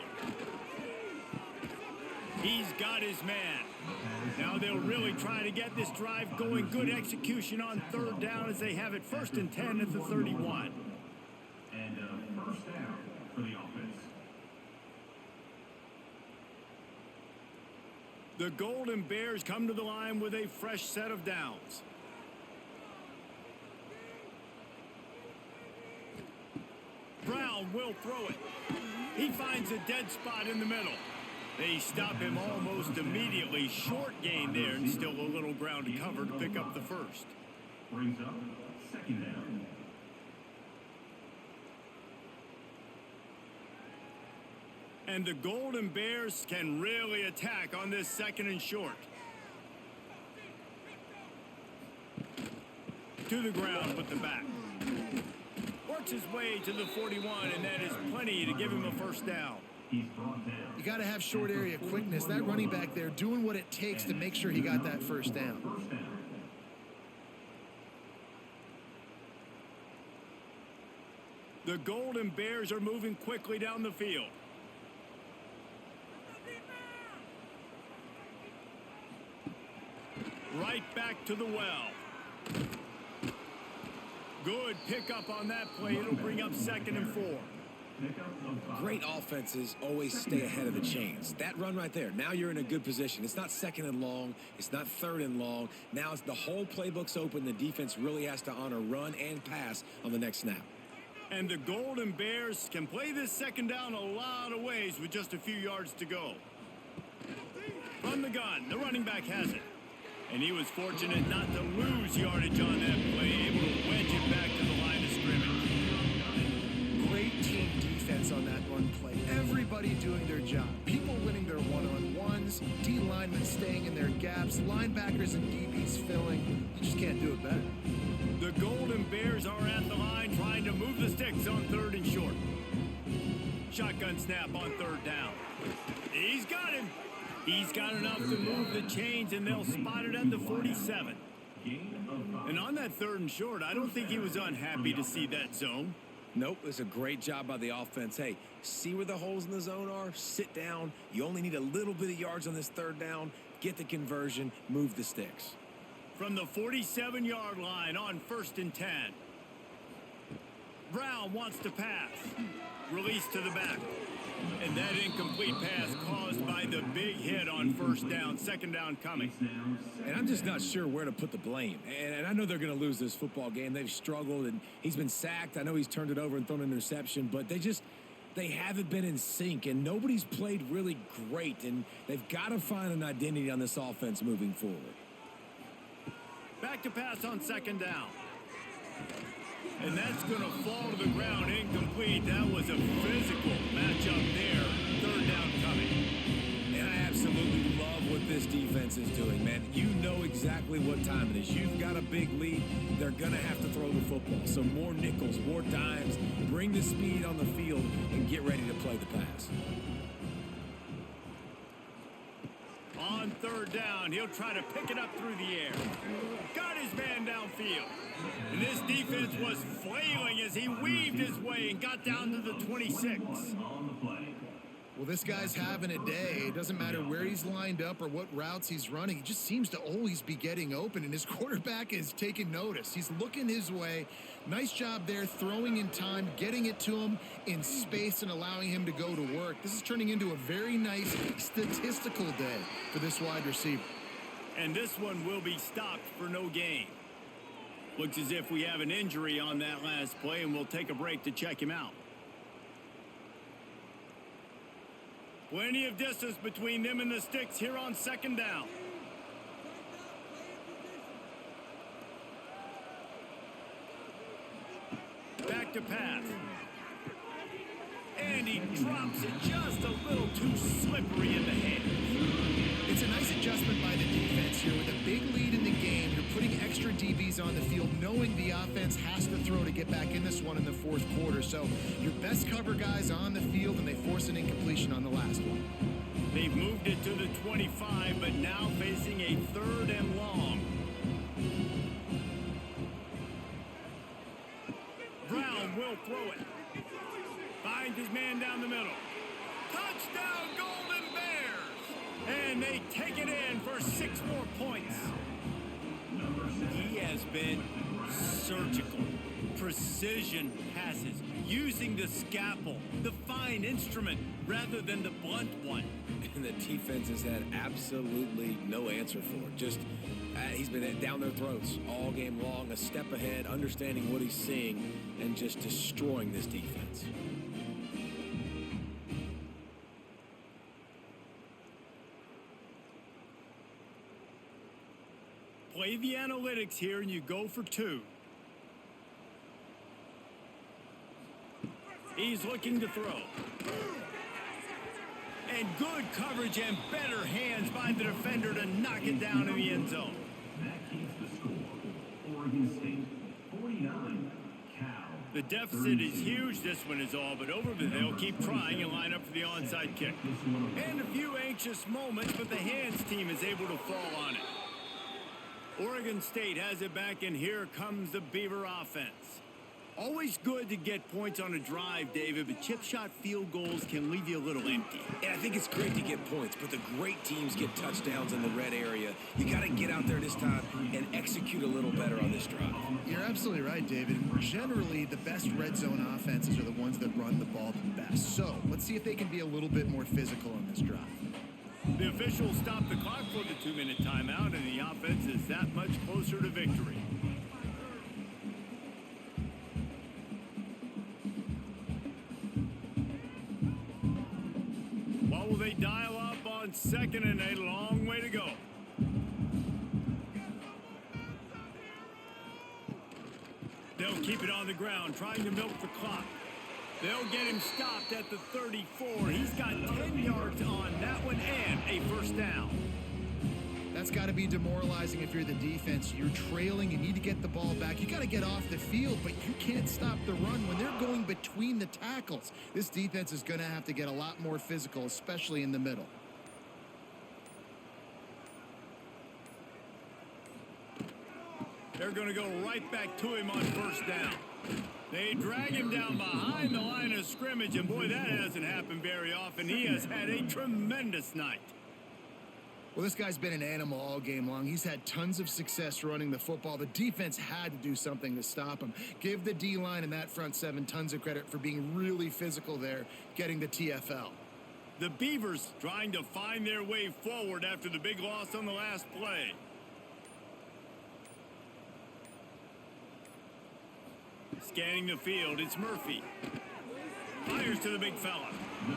He's got his man. Now they'll really try to get this drive going. Good execution on 3rd down as they have it 1st and 10 at the 31. And first down for the offense. The Golden Bears come to the line with a fresh set of downs. Brown will throw it. He finds a dead spot in the middle. They stop him almost immediately. Short gain there, and still a little ground to cover to pick up the 1st. Brings up 2nd down. And the Golden Bears can really attack on this 2nd and short. To the ground with the back. Works his way to the 41, and that is plenty to give him a 1st down. He's brought down. You got to have short area quickness. That running back there doing what it takes to make sure he got that 1st down. First down. The Golden Bears are moving quickly down the field. Right back to the well. Good pickup on that play. It'll bring up 2nd and 4. Great offenses always stay ahead of the chains. That run right there, now you're in a good position. It's not 2nd and long. It's not 3rd and long. Now it's the whole playbook's open. The defense really has to honor run and pass on the next snap. And the Golden Bears can play this 2nd down a lot of ways with just a few yards to go. From the gun, the running back has it. And he was fortunate not to lose yardage on that play, able to wedge it back to the line of scrimmage. Great team defense on that run play. Everybody doing their job. People winning their one-on-ones, D linemen staying in their gaps, linebackers and DBs filling. You just can't do it better. The Golden Bears are at the line trying to move the sticks on 3rd and short. Shotgun snap on 3rd down. He's got him. He's got enough to move the chains, and they'll spot it at the 47. And on that 3rd and short, I don't think he was unhappy to see that zone. Nope, it's a great job by the offense. Hey, see where the holes in the zone are? Sit down. You only need a little bit of yards on this 3rd down. Get the conversion. Move the sticks. From the 47-yard line on 1st and 10. Brown wants to pass. Release to the back. And that incomplete pass caused by the big hit on 1st down. 2nd down coming. And I'm just not sure where to put the blame. And I know they're going to lose this football game. They've struggled, and he's been sacked. I know he's turned it over and thrown an interception, but they haven't been in sync, and nobody's played really great, and they've got to find an identity on this offense moving forward. Back to pass on 2nd down. And that's going to fall to the ground incomplete. That was a physical matchup there. 3rd down coming. And I absolutely love what this defense is doing, man. You know exactly what time it is. You've got a big lead. They're going to have to throw the football. So more nickels, more dimes. Bring the speed on the field and get ready to play the pass. On 3rd down, he'll try to pick it up through the air. Got his man downfield. And this defense was flailing as he weaved his way and got down to the 26. Well, this guy's having a day. It doesn't matter where he's lined up or what routes he's running. He just seems to always be getting open, and his quarterback is taking notice. He's looking his way. Nice job there, throwing in time, getting it to him in space and allowing him to go to work. This is turning into a very nice statistical day for this wide receiver. And this one will be stopped for no gain. Looks as if we have an injury on that last play, and we'll take a break to check him out. Plenty of distance between them and the sticks here on second down. Back to pass. And he drops it just a little too slippery in the hand. It's a nice adjustment by the defense here. With a big lead in the game, you're putting extra DBs on the field, knowing the offense has to throw to get back in this one in the fourth quarter. So your best cover guys on the field, and they force an incompletion on the last one. They've moved it to the 25, but now facing a 3rd and long. Brown will throw it. Finds his man down the middle. Touchdown, Golden Bears! And they take it in for 6 more points. He has been surgical. Precision passes, using the scalpel, the fine instrument, rather than the blunt one. And the defense has had absolutely no answer for it. Just, he's been down their throats all game long, a step ahead, understanding what he's seeing, and just destroying this defense. Play the analytics here, and you go for 2. He's looking to throw. And good coverage and better hands by the defender to knock it down in the end zone. That keeps the score. Oregon State 49, Cal. The deficit is huge. This one is all but over, but they'll keep trying and line up for the onside kick. And a few anxious moments, but the hands team is able to fall on it. Oregon State has it back, and here comes the Beaver offense. Always good to get points on a drive, David, but chip shot field goals can leave you a little empty. And I think it's great to get points, but the great teams get touchdowns in the red area. You got to get out there this time and execute a little better on this drive. You're absolutely right, David. Generally, the best red zone offenses are the ones that run the ball the best. So let's see if they can be a little bit more physical on this drive. The officials stop the clock for the 2-minute timeout, and the offense is that much closer to victory. What will they dial up on 2nd and a long way to go? They'll keep it on the ground, trying to milk the clock. They'll get him stopped at the 34. He's got 10 yards on that one and a first down. That's got to be demoralizing if you're the defense. You're trailing, you need to get the ball back. You got to get off the field, but you can't stop the run when they're going between the tackles. This defense is going to have to get a lot more physical, especially in the middle. They're going to go right back to him on first down. They drag him down behind the line of scrimmage, and boy, that hasn't happened very often. He has had a tremendous night. Well, this guy's been an animal all game long. He's had tons of success running the football. The defense had to do something to stop him. Give the D-line and that front seven tons of credit for being really physical there, getting the TFL. The Beavers trying to find their way forward after the big loss on the last play. Scanning the field, it's Murphy. Fires to the big fella.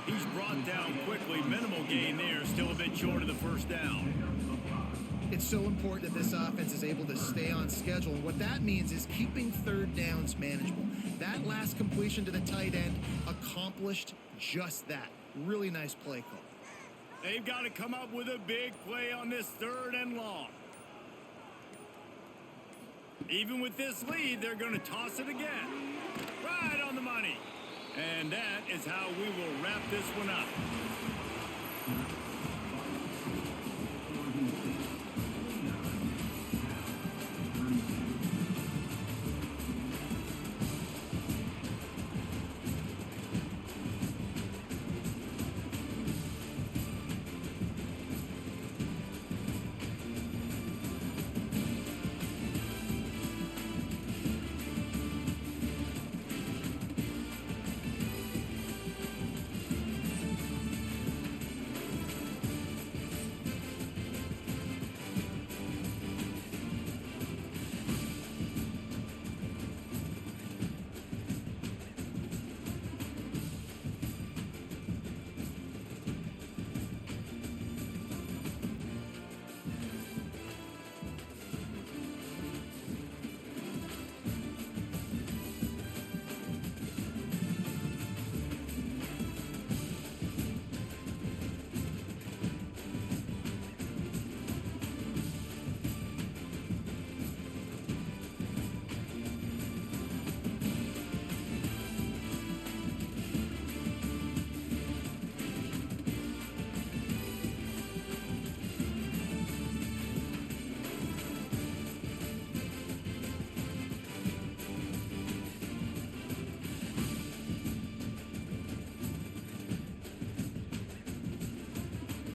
He's brought down quickly. Minimal gain there. Still a bit short of the first down. It's so important that this offense is able to stay on schedule. And what that means is keeping third downs manageable. That last completion to the tight end accomplished just that. Really nice play call. They've got to come up with a big play on this 3rd and long. Even with this lead, they're going to toss it again. Right on the money. And that is how we will wrap this one up.